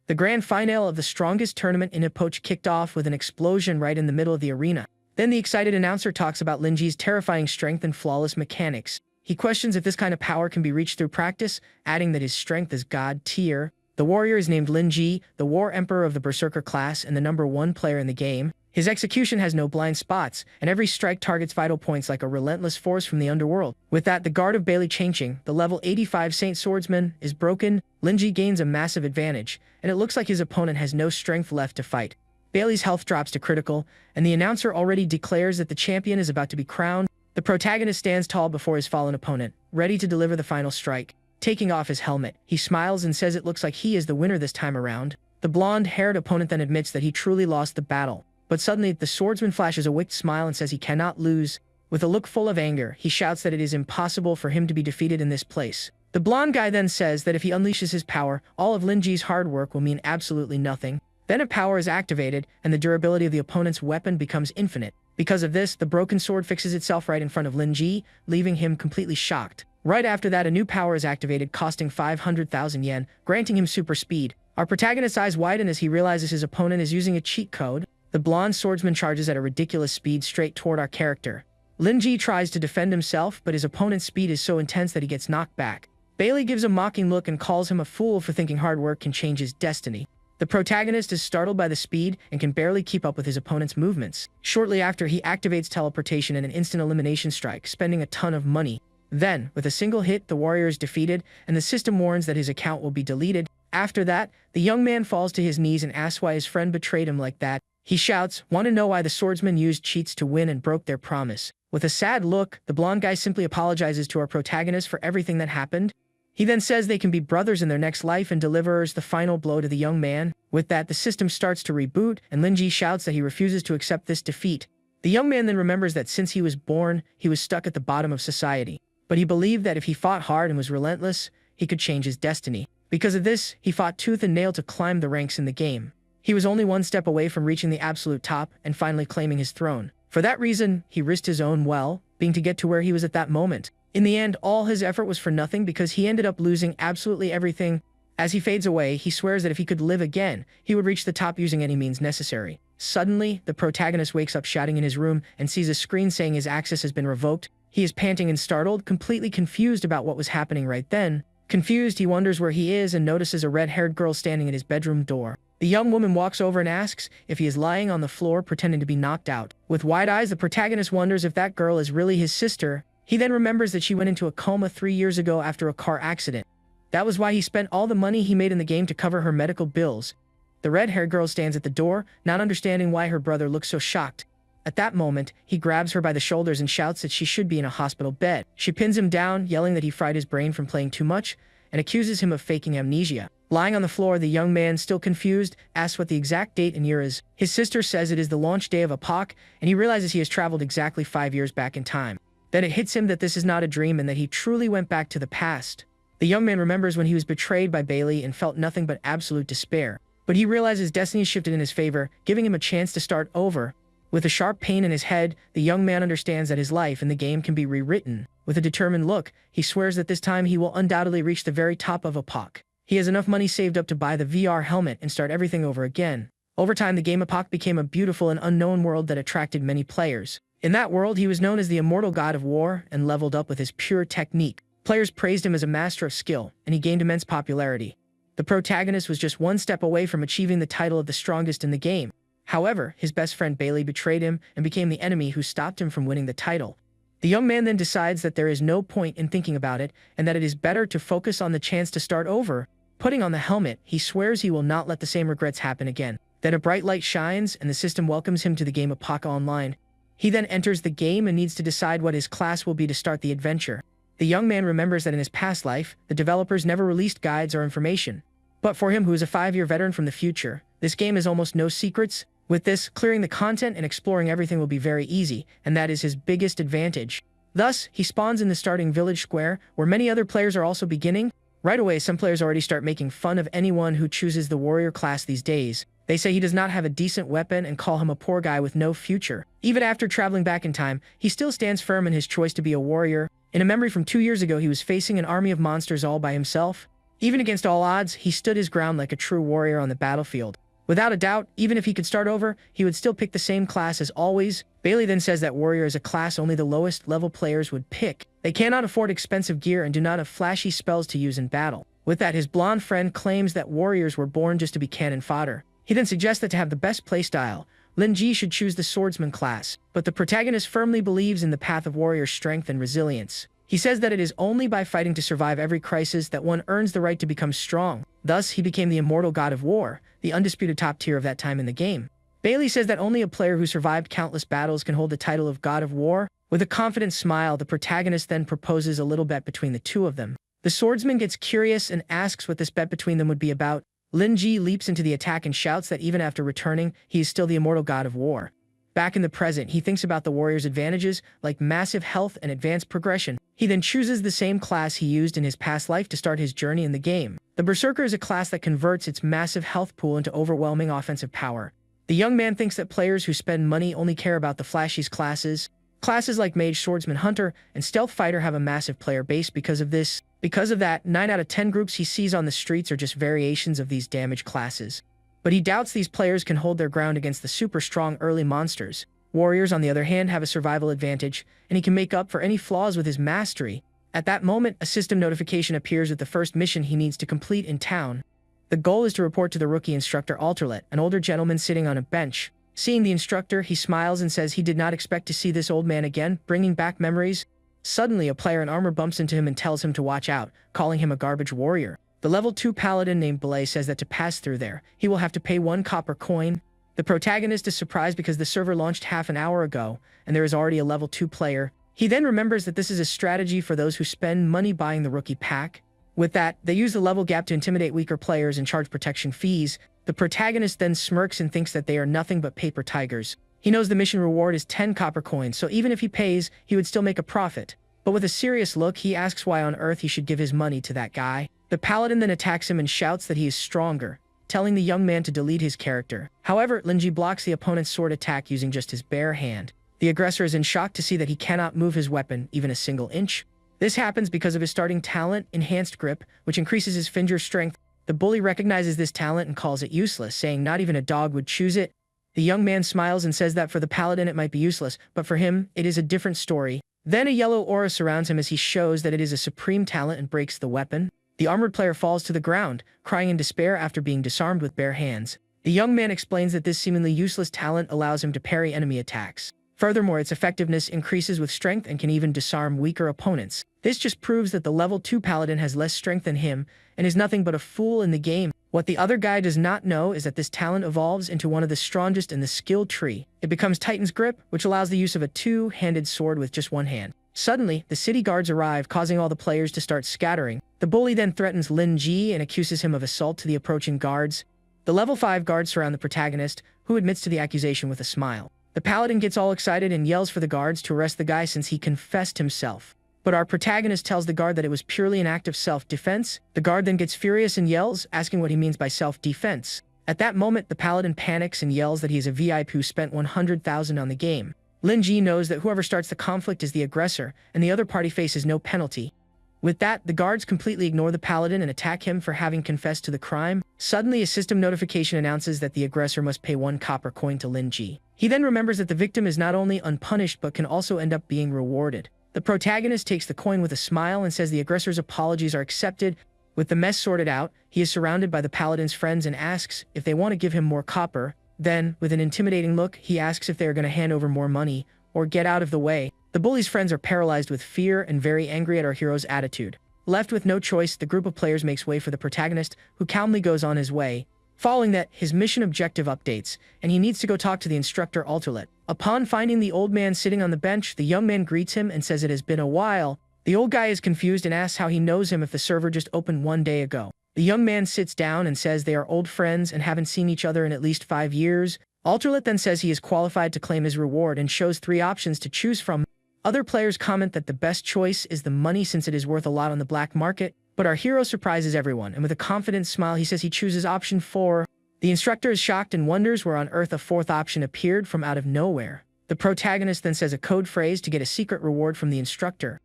The grand finale of the strongest tournament in Epoch kicked off with an explosion right in the middle of the arena. Then the excited announcer talks about Linji's terrifying strength and flawless mechanics. He questions if this kind of power can be reached through practice, adding that his strength is god tier. The warrior is named Linji, the war emperor of the Berserker class and the #1 player in the game. His execution has no blind spots, and every strike targets vital points like a relentless force from the underworld. With that, the guard of Bailey changing, the level 85 Saint Swordsman, is broken. Linji gains a massive advantage, and it looks like his opponent has no strength left to fight. Bailey's health drops to critical, and the announcer already declares that the champion is about to be crowned. The protagonist stands tall before his fallen opponent, ready to deliver the final strike. Taking off his helmet, he smiles and says it looks like he is the winner this time around. The blonde-haired opponent then admits that he truly lost the battle. But suddenly, the swordsman flashes a wicked smile and says he cannot lose. With a look full of anger, he shouts that it is impossible for him to be defeated in this place. The blonde guy then says that if he unleashes his power, all of Linji's hard work will mean absolutely nothing. Then a power is activated, and the durability of the opponent's weapon becomes infinite. Because of this, the broken sword fixes itself right in front of Linji, leaving him completely shocked. Right after that, a new power is activated, costing 500,000 yen, granting him super speed. Our protagonist's eyes widen as he realizes his opponent is using a cheat code. The blonde swordsman charges at a ridiculous speed straight toward our character. Linji tries to defend himself, but his opponent's speed is so intense that he gets knocked back. Bailey gives a mocking look and calls him a fool for thinking hard work can change his destiny. The protagonist is startled by the speed and can barely keep up with his opponent's movements. Shortly after, he activates teleportation and an instant elimination strike, spending a ton of money. Then, with a single hit, the warrior is defeated, and the system warns that his account will be deleted. After that, the young man falls to his knees and asks why his friend betrayed him like that. He shouts, "Want to know why the swordsman used cheats to win and broke their promise?" With a sad look, the blonde guy simply apologizes to our protagonist for everything that happened. He then says they can be brothers in their next life and delivers the final blow to the young man. With that, the system starts to reboot, and Linji shouts that he refuses to accept this defeat. The young man then remembers that since he was born, he was stuck at the bottom of society. But he believed that if he fought hard and was relentless, he could change his destiny. Because of this, he fought tooth and nail to climb the ranks in the game. He was only one step away from reaching the absolute top and finally claiming his throne. For that reason, he risked his own well-being to get to where he was at that moment. In the end, all his effort was for nothing because he ended up losing absolutely everything. As he fades away, he swears that if he could live again, he would reach the top using any means necessary. Suddenly, the protagonist wakes up shouting in his room and sees a screen saying his access has been revoked. He is panting and startled, completely confused about what was happening right then. Confused, he wonders where he is and notices a red-haired girl standing at his bedroom door. The young woman walks over and asks if he is lying on the floor pretending to be knocked out. With wide eyes, the protagonist wonders if that girl is really his sister. He then remembers that she went into a coma 3 years ago after a car accident. That was why he spent all the money he made in the game to cover her medical bills. The red-haired girl stands at the door, not understanding why her brother looks so shocked. At that moment, he grabs her by the shoulders and shouts that she should be in a hospital bed. She pins him down, yelling that he fried his brain from playing too much, and accuses him of faking amnesia. Lying on the floor, the young man, still confused, asks what the exact date and year is. His sister says it is the launch day of Epoch, and he realizes he has traveled exactly 5 years back in time. Then it hits him that this is not a dream and that he truly went back to the past. The young man remembers when he was betrayed by Bailey and felt nothing but absolute despair. But he realizes destiny shifted in his favor, giving him a chance to start over. With a sharp pain in his head, the young man understands that his life in the game can be rewritten. With a determined look, he swears that this time he will undoubtedly reach the very top of Epoch. He has enough money saved up to buy the VR helmet and start everything over again. Over time, the game Epoch became a beautiful and unknown world that attracted many players. In that world, he was known as the immortal god of war and leveled up with his pure technique. Players praised him as a master of skill, and he gained immense popularity. The protagonist was just one step away from achieving the title of the strongest in the game. However, his best friend Bailey betrayed him and became the enemy who stopped him from winning the title. The young man then decides that there is no point in thinking about it and that it is better to focus on the chance to start over. Putting on the helmet, he swears he will not let the same regrets happen again. Then a bright light shines and the system welcomes him to the game Epoch Online. He then enters the game and needs to decide what his class will be to start the adventure. The young man remembers that in his past life, the developers never released guides or information. But for him, who is a 5-year veteran from the future, this game has almost no secrets. With this, clearing the content and exploring everything will be very easy, and that is his biggest advantage. Thus, he spawns in the starting village square, where many other players are also beginning. Right away, some players already start making fun of anyone who chooses the warrior class these days. They say he does not have a decent weapon and call him a poor guy with no future. Even after traveling back in time, he still stands firm in his choice to be a warrior. In a memory from 2 years ago, he was facing an army of monsters all by himself. Even against all odds, he stood his ground like a true warrior on the battlefield. Without a doubt, even if he could start over, he would still pick the same class as always. Bailey then says that warrior is a class only the lowest level players would pick. They cannot afford expensive gear and do not have flashy spells to use in battle. With that, his blonde friend claims that warriors were born just to be cannon fodder. He then suggests that to have the best playstyle, Linji should choose the swordsman class, but the protagonist firmly believes in the path of warrior strength and resilience. He says that it is only by fighting to survive every crisis that one earns the right to become strong. Thus, he became the immortal god of war, the undisputed top tier of that time in the game. Bailey says that only a player who survived countless battles can hold the title of god of war. With a confident smile, the protagonist then proposes a little bet between the two of them. The swordsman gets curious and asks what this bet between them would be about. Linji leaps into the attack and shouts that even after returning, he is still the immortal god of war. Back in the present, he thinks about the warrior's advantages, like massive health and advanced progression. He then chooses the same class he used in his past life to start his journey in the game. The Berserker is a class that converts its massive health pool into overwhelming offensive power. The young man thinks that players who spend money only care about the flashiest classes. Classes like Mage, Swordsman, Hunter, and Stealth Fighter have a massive player base because of this. Because of that, 9 out of 10 groups he sees on the streets are just variations of these damage classes. But he doubts these players can hold their ground against the super strong early monsters. Warriors, on the other hand, have a survival advantage, and he can make up for any flaws with his mastery. At that moment, a system notification appears with the first mission he needs to complete in town. The goal is to report to the rookie instructor Alterlet, an older gentleman sitting on a bench. Seeing the instructor, he smiles and says he did not expect to see this old man again, bringing back memories. Suddenly, a player in armor bumps into him and tells him to watch out, calling him a garbage warrior. The level 2 paladin named Belay says that to pass through there, he will have to pay 1 copper coin. The protagonist is surprised because the server launched half an hour ago, and there is already a level 2 player. He then remembers that this is a strategy for those who spend money buying the rookie pack. With that, they use the level gap to intimidate weaker players and charge protection fees. The protagonist then smirks and thinks that they are nothing but paper tigers. He knows the mission reward is 10 copper coins, so even if he pays, he would still make a profit. But with a serious look, he asks why on earth he should give his money to that guy. The paladin then attacks him and shouts that he is stronger, telling the young man to delete his character. However, Linji blocks the opponent's sword attack using just his bare hand. The aggressor is in shock to see that he cannot move his weapon even a single inch. This happens because of his starting talent, Enhanced Grip, which increases his finger strength. The bully recognizes this talent and calls it useless, saying not even a dog would choose it. The young man smiles and says that for the paladin it might be useless, but for him, it is a different story. Then a yellow aura surrounds him as he shows that it is a supreme talent and breaks the weapon. The armored player falls to the ground, crying in despair after being disarmed with bare hands. The young man explains that this seemingly useless talent allows him to parry enemy attacks. Furthermore, its effectiveness increases with strength and can even disarm weaker opponents. This just proves that the level 2 paladin has less strength than him and is nothing but a fool in the game. What the other guy does not know is that this talent evolves into one of the strongest in the skill tree. It becomes Titan's Grip, which allows the use of a 2-handed sword with just one hand. Suddenly, the city guards arrive, causing all the players to start scattering. The bully then threatens Lin Ji and accuses him of assault to the approaching guards. The level 5 guards surround the protagonist, who admits to the accusation with a smile. The paladin gets all excited and yells for the guards to arrest the guy since he confessed himself. But our protagonist tells the guard that it was purely an act of self-defense. The guard then gets furious and yells, asking what he means by self-defense. At that moment, the paladin panics and yells that he is a VIP who spent 100,000 on the game. Lin Ji knows that whoever starts the conflict is the aggressor, and the other party faces no penalty. With that, the guards completely ignore the paladin and attack him for having confessed to the crime. Suddenly, a system notification announces that the aggressor must pay 1 copper coin to Lin Ji. He then remembers that the victim is not only unpunished but can also end up being rewarded. The protagonist takes the coin with a smile and says the aggressor's apologies are accepted. With the mess sorted out, he is surrounded by the paladin's friends and asks if they want to give him more copper. Then, with an intimidating look, he asks if they are going to hand over more money or get out of the way. The bully's friends are paralyzed with fear and very angry at our hero's attitude. Left with no choice, the group of players makes way for the protagonist, who calmly goes on his way. Following that, his mission objective updates, and he needs to go talk to the instructor Alterlet. Upon finding the old man sitting on the bench, the young man greets him and says it has been a while. The old guy is confused and asks how he knows him if the server just opened 1 day ago. The young man sits down and says they are old friends and haven't seen each other in at least 5 years. Alterlet then says he is qualified to claim his reward and shows 3 options to choose from. Other players comment that the best choice is the money since it is worth a lot on the black market, but our hero surprises everyone, and with a confident smile he says he chooses option 4. The instructor is shocked and wonders where on earth a 4th option appeared from out of nowhere. The protagonist then says a code phrase to get a secret reward from the instructor.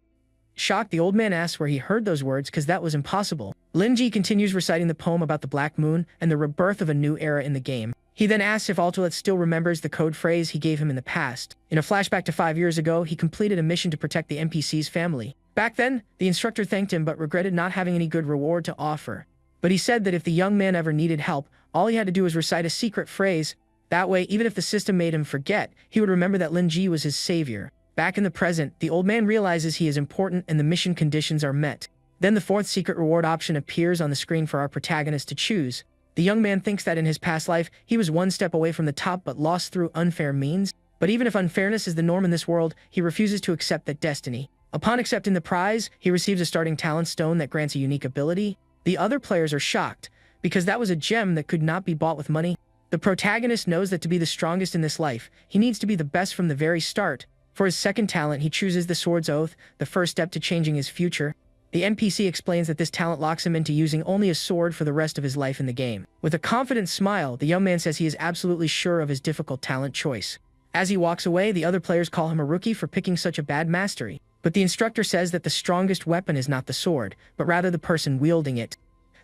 Shocked, the old man asks where he heard those words because that was impossible. Linji continues reciting the poem about the Black Moon and the rebirth of a new era in the game. He then asks if Ultilet still remembers the code phrase he gave him in the past. In a flashback to 5 years ago, he completed a mission to protect the NPC's family. Back then, the instructor thanked him but regretted not having any good reward to offer. But he said that if the young man ever needed help, all he had to do was recite a secret phrase. That way, even if the system made him forget, he would remember that Linji was his savior. Back in the present, the old man realizes he is important and the mission conditions are met. Then the fourth secret reward option appears on the screen for our protagonist to choose. The young man thinks that in his past life, he was one step away from the top but lost through unfair means. But even if unfairness is the norm in this world, he refuses to accept that destiny. Upon accepting the prize, he receives a starting talent stone that grants a unique ability. The other players are shocked, because that was a gem that could not be bought with money. The protagonist knows that to be the strongest in this life, he needs to be the best from the very start. For his second talent, he chooses the Sword's Oath, the first step to changing his future. The NPC explains that this talent locks him into using only a sword for the rest of his life in the game. With a confident smile, the young man says he is absolutely sure of his difficult talent choice. As he walks away, the other players call him a rookie for picking such a bad mastery. But the instructor says that the strongest weapon is not the sword, but rather the person wielding it.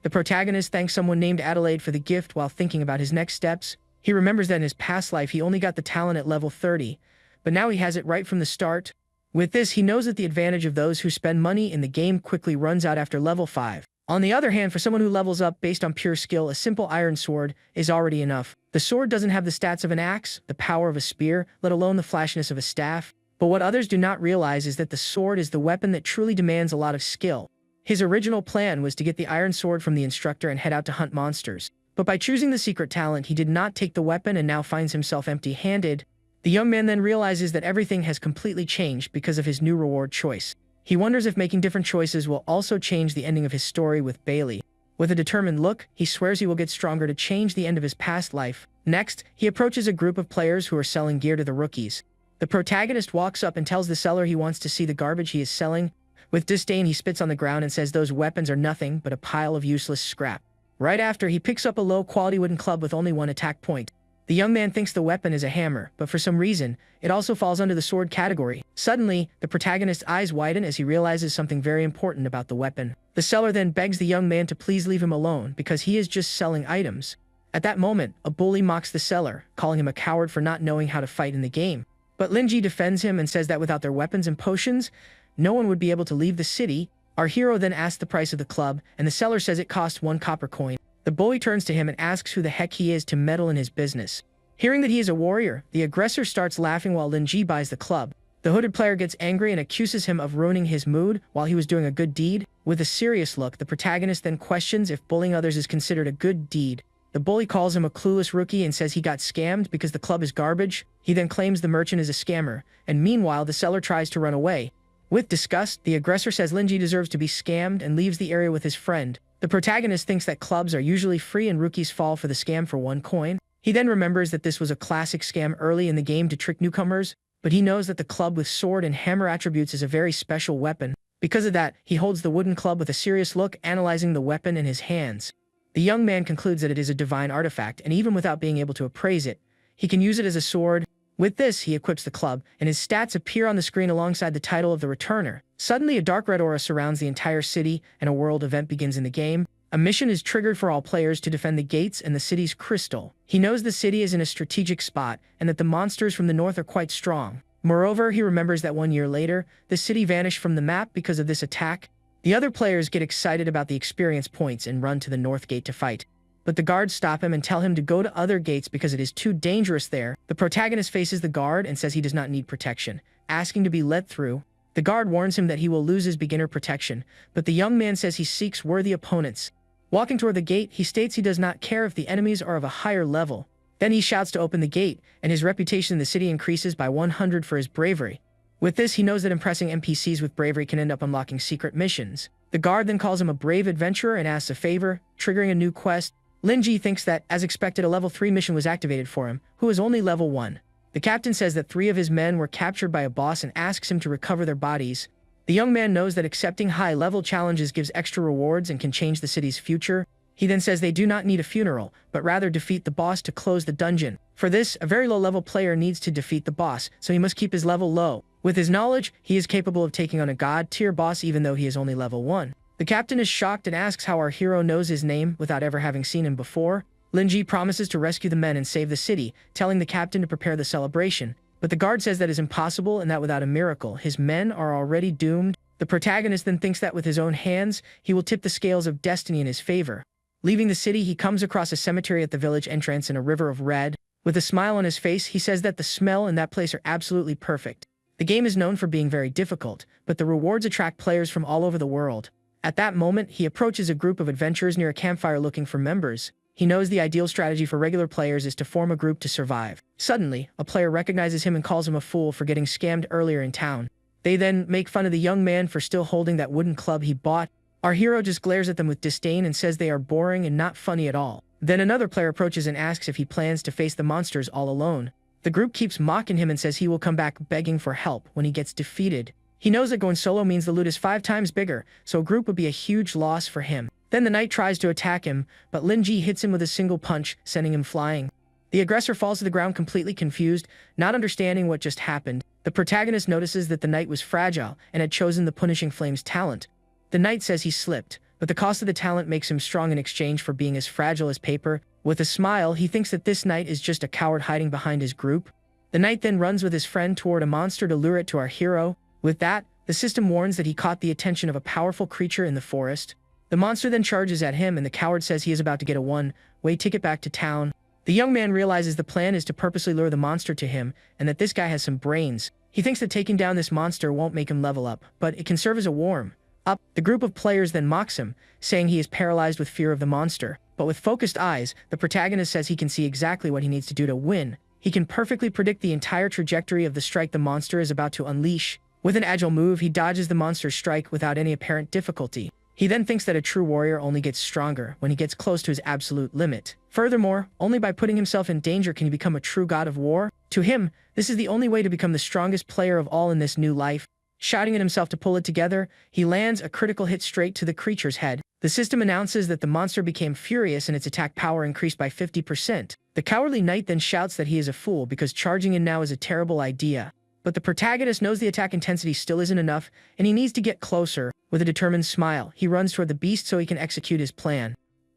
The protagonist thanks someone named Adelaide for the gift while thinking about his next steps. He remembers that in his past life he only got the talent at level 30, but now he has it right from the start. With this, he knows that the advantage of those who spend money in the game quickly runs out after level 5. On the other hand, for someone who levels up based on pure skill, a simple iron sword is already enough. The sword doesn't have the stats of an axe, the power of a spear, let alone the flashiness of a staff. But what others do not realize is that the sword is the weapon that truly demands a lot of skill. His original plan was to get the iron sword from the instructor and head out to hunt monsters. But by choosing the secret talent, he did not take the weapon and now finds himself empty-handed. The young man then realizes that everything has completely changed because of his new reward choice. He wonders if making different choices will also change the ending of his story with Bailey. With a determined look, he swears he will get stronger to change the end of his past life. Next, he approaches a group of players who are selling gear to the rookies. The protagonist walks up and tells the seller he wants to see the garbage he is selling. With disdain, he spits on the ground and says those weapons are nothing but a pile of useless scrap. Right after, he picks up a low-quality wooden club with only one attack point. The young man thinks the weapon is a hammer, but for some reason, it also falls under the sword category. Suddenly, the protagonist's eyes widen as he realizes something very important about the weapon. The seller then begs the young man to please leave him alone because he is just selling items. At that moment, a bully mocks the seller, calling him a coward for not knowing how to fight in the game. But Linji defends him and says that without their weapons and potions, no one would be able to leave the city. Our hero then asks the price of the club, and the seller says it costs 1 copper coin. The bully turns to him and asks who the heck he is to meddle in his business. Hearing that he is a warrior, the aggressor starts laughing while Linji buys the club. The hooded player gets angry and accuses him of ruining his mood while he was doing a good deed. With a serious look, the protagonist then questions if bullying others is considered a good deed. The bully calls him a clueless rookie and says he got scammed because the club is garbage. He then claims the merchant is a scammer, and meanwhile the seller tries to run away. With disgust, the aggressor says Linji deserves to be scammed and leaves the area with his friend. The protagonist thinks that clubs are usually free and rookies fall for the scam for 1 coin. He then remembers that this was a classic scam early in the game to trick newcomers, but he knows that the club with sword and hammer attributes is a very special weapon. Because of that, he holds the wooden club with a serious look, analyzing the weapon in his hands. The young man concludes that it is a divine artifact, and even without being able to appraise it, he can use it as a sword. With this, he equips the club, and his stats appear on the screen alongside the title of the returner. Suddenly, a dark red aura surrounds the entire city, and a world event begins in the game. A mission is triggered for all players to defend the gates and the city's crystal. He knows the city is in a strategic spot, and that the monsters from the north are quite strong. Moreover, he remembers that 1 year later, the city vanished from the map because of this attack. The other players get excited about the experience points and run to the north gate to fight. But the guards stop him and tell him to go to other gates because it is too dangerous there. The protagonist faces the guard and says he does not need protection, asking to be let through. The guard warns him that he will lose his beginner protection, but the young man says he seeks worthy opponents. Walking toward the gate, he states he does not care if the enemies are of a higher level. Then he shouts to open the gate, and his reputation in the city increases by 100 for his bravery. With this, he knows that impressing NPCs with bravery can end up unlocking secret missions. The guard then calls him a brave adventurer and asks a favor, triggering a new quest. Linji thinks that, as expected, a level 3 mission was activated for him, who is only level 1. The captain says that 3 of his men were captured by a boss and asks him to recover their bodies. The young man knows that accepting high-level challenges gives extra rewards and can change the city's future. He then says they do not need a funeral, but rather defeat the boss to close the dungeon. For this, a very low-level player needs to defeat the boss, so he must keep his level low. With his knowledge, he is capable of taking on a god-tier boss even though he is only level 1. The captain is shocked and asks how our hero knows his name without ever having seen him before. Linji promises to rescue the men and save the city, telling the captain to prepare the celebration. But the guard says that is impossible and that without a miracle, his men are already doomed. The protagonist then thinks that with his own hands, he will tip the scales of destiny in his favor. Leaving the city, he comes across a cemetery at the village entrance in a river of red. With a smile on his face, he says that the smell in that place are absolutely perfect. The game is known for being very difficult, but the rewards attract players from all over the world. At that moment, he approaches a group of adventurers near a campfire looking for members. He knows the ideal strategy for regular players is to form a group to survive. Suddenly, a player recognizes him and calls him a fool for getting scammed earlier in town. They then make fun of the young man for still holding that wooden club he bought. Our hero just glares at them with disdain and says they are boring and not funny at all. Then another player approaches and asks if he plans to face the monsters all alone. The group keeps mocking him and says he will come back begging for help when he gets defeated. He knows that going solo means the loot is 5 times bigger, so a group would be a huge loss for him. Then the knight tries to attack him, but Linji hits him with a single punch, sending him flying. The aggressor falls to the ground completely confused, not understanding what just happened. The protagonist notices that the knight was fragile and had chosen the Punishing Flames talent. The knight says he slipped, but the cost of the talent makes him strong in exchange for being as fragile as paper. With a smile, he thinks that this knight is just a coward hiding behind his group. The knight then runs with his friend toward a monster to lure it to our hero. With that, the system warns that he caught the attention of a powerful creature in the forest. The monster then charges at him and the coward says he is about to get a one-way ticket back to town. The young man realizes the plan is to purposely lure the monster to him and that this guy has some brains. He thinks that taking down this monster won't make him level up, but it can serve as a warm-up. The group of players then mocks him, saying he is paralyzed with fear of the monster. But with focused eyes, the protagonist says he can see exactly what he needs to do to win. He can perfectly predict the entire trajectory of the strike the monster is about to unleash. With an agile move, he dodges the monster's strike without any apparent difficulty. He then thinks that a true warrior only gets stronger when he gets close to his absolute limit. Furthermore, only by putting himself in danger can he become a true god of war. To him, this is the only way to become the strongest player of all in this new life. Shouting at himself to pull it together, he lands a critical hit straight to the creature's head. The system announces that the monster became furious and its attack power increased by 50%. The cowardly knight then shouts that he is a fool because charging in now is a terrible idea. But the protagonist knows the attack intensity still isn't enough, and he needs to get closer. With a determined smile, he runs toward the beast so he can execute his plan.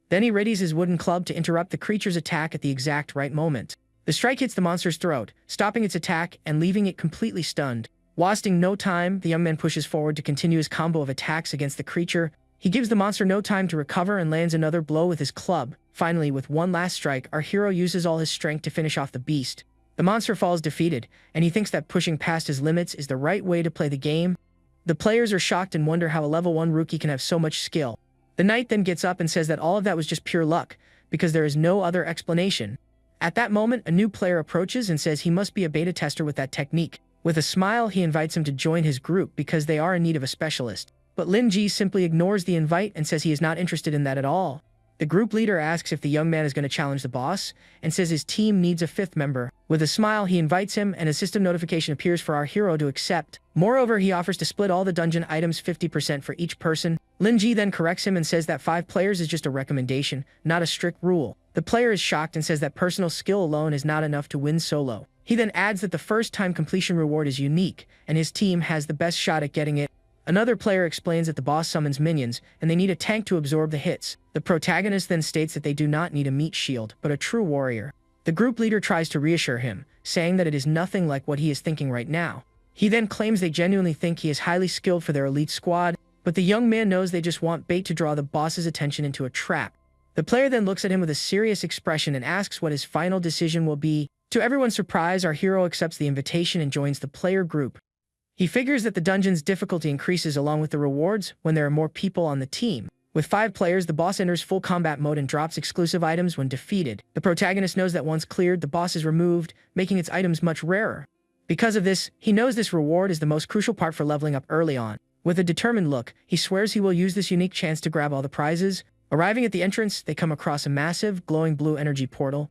Then he readies his wooden club to interrupt the creature's attack at the exact right moment. The strike hits the monster's throat, stopping its attack and leaving it completely stunned. Wasting no time, the young man pushes forward to continue his combo of attacks against the creature. He gives the monster no time to recover and lands another blow with his club. Finally, with one last strike, our hero uses all his strength to finish off the beast. The monster falls defeated, and he thinks that pushing past his limits is the right way to play the game. The players are shocked and wonder how a level 1 rookie can have so much skill. The knight then gets up and says that all of that was just pure luck, because there is no other explanation. At that moment, a new player approaches and says he must be a beta tester with that technique. With a smile, he invites him to join his group because they are in need of a specialist. But Lin Ji simply ignores the invite and says he is not interested in that at all. The group leader asks if the young man is going to challenge the boss, and says his team needs a 5th member. With a smile, he invites him, and a system notification appears for our hero to accept. Moreover, he offers to split all the dungeon items 50% for each person. Lin Ji then corrects him and says that 5 players is just a recommendation, not a strict rule. The player is shocked and says that personal skill alone is not enough to win solo. He then adds that the first-time completion reward is unique, and his team has the best shot at getting it. Another player explains that the boss summons minions, and they need a tank to absorb the hits. The protagonist then states that they do not need a meat shield, but a true warrior. The group leader tries to reassure him, saying that it is nothing like what he is thinking right now. He then claims they genuinely think he is highly skilled for their elite squad, but the young man knows they just want bait to draw the boss's attention into a trap. The player then looks at him with a serious expression and asks what his final decision will be. To everyone's surprise, our hero accepts the invitation and joins the player group. He figures that the dungeon's difficulty increases along with the rewards when there are more people on the team. With 5 players, the boss enters full combat mode and drops exclusive items when defeated. The protagonist knows that once cleared, the boss is removed, making its items much rarer. Because of this, he knows this reward is the most crucial part for leveling up early on. With a determined look, he swears he will use this unique chance to grab all the prizes. Arriving at the entrance, they come across a massive, glowing blue energy portal.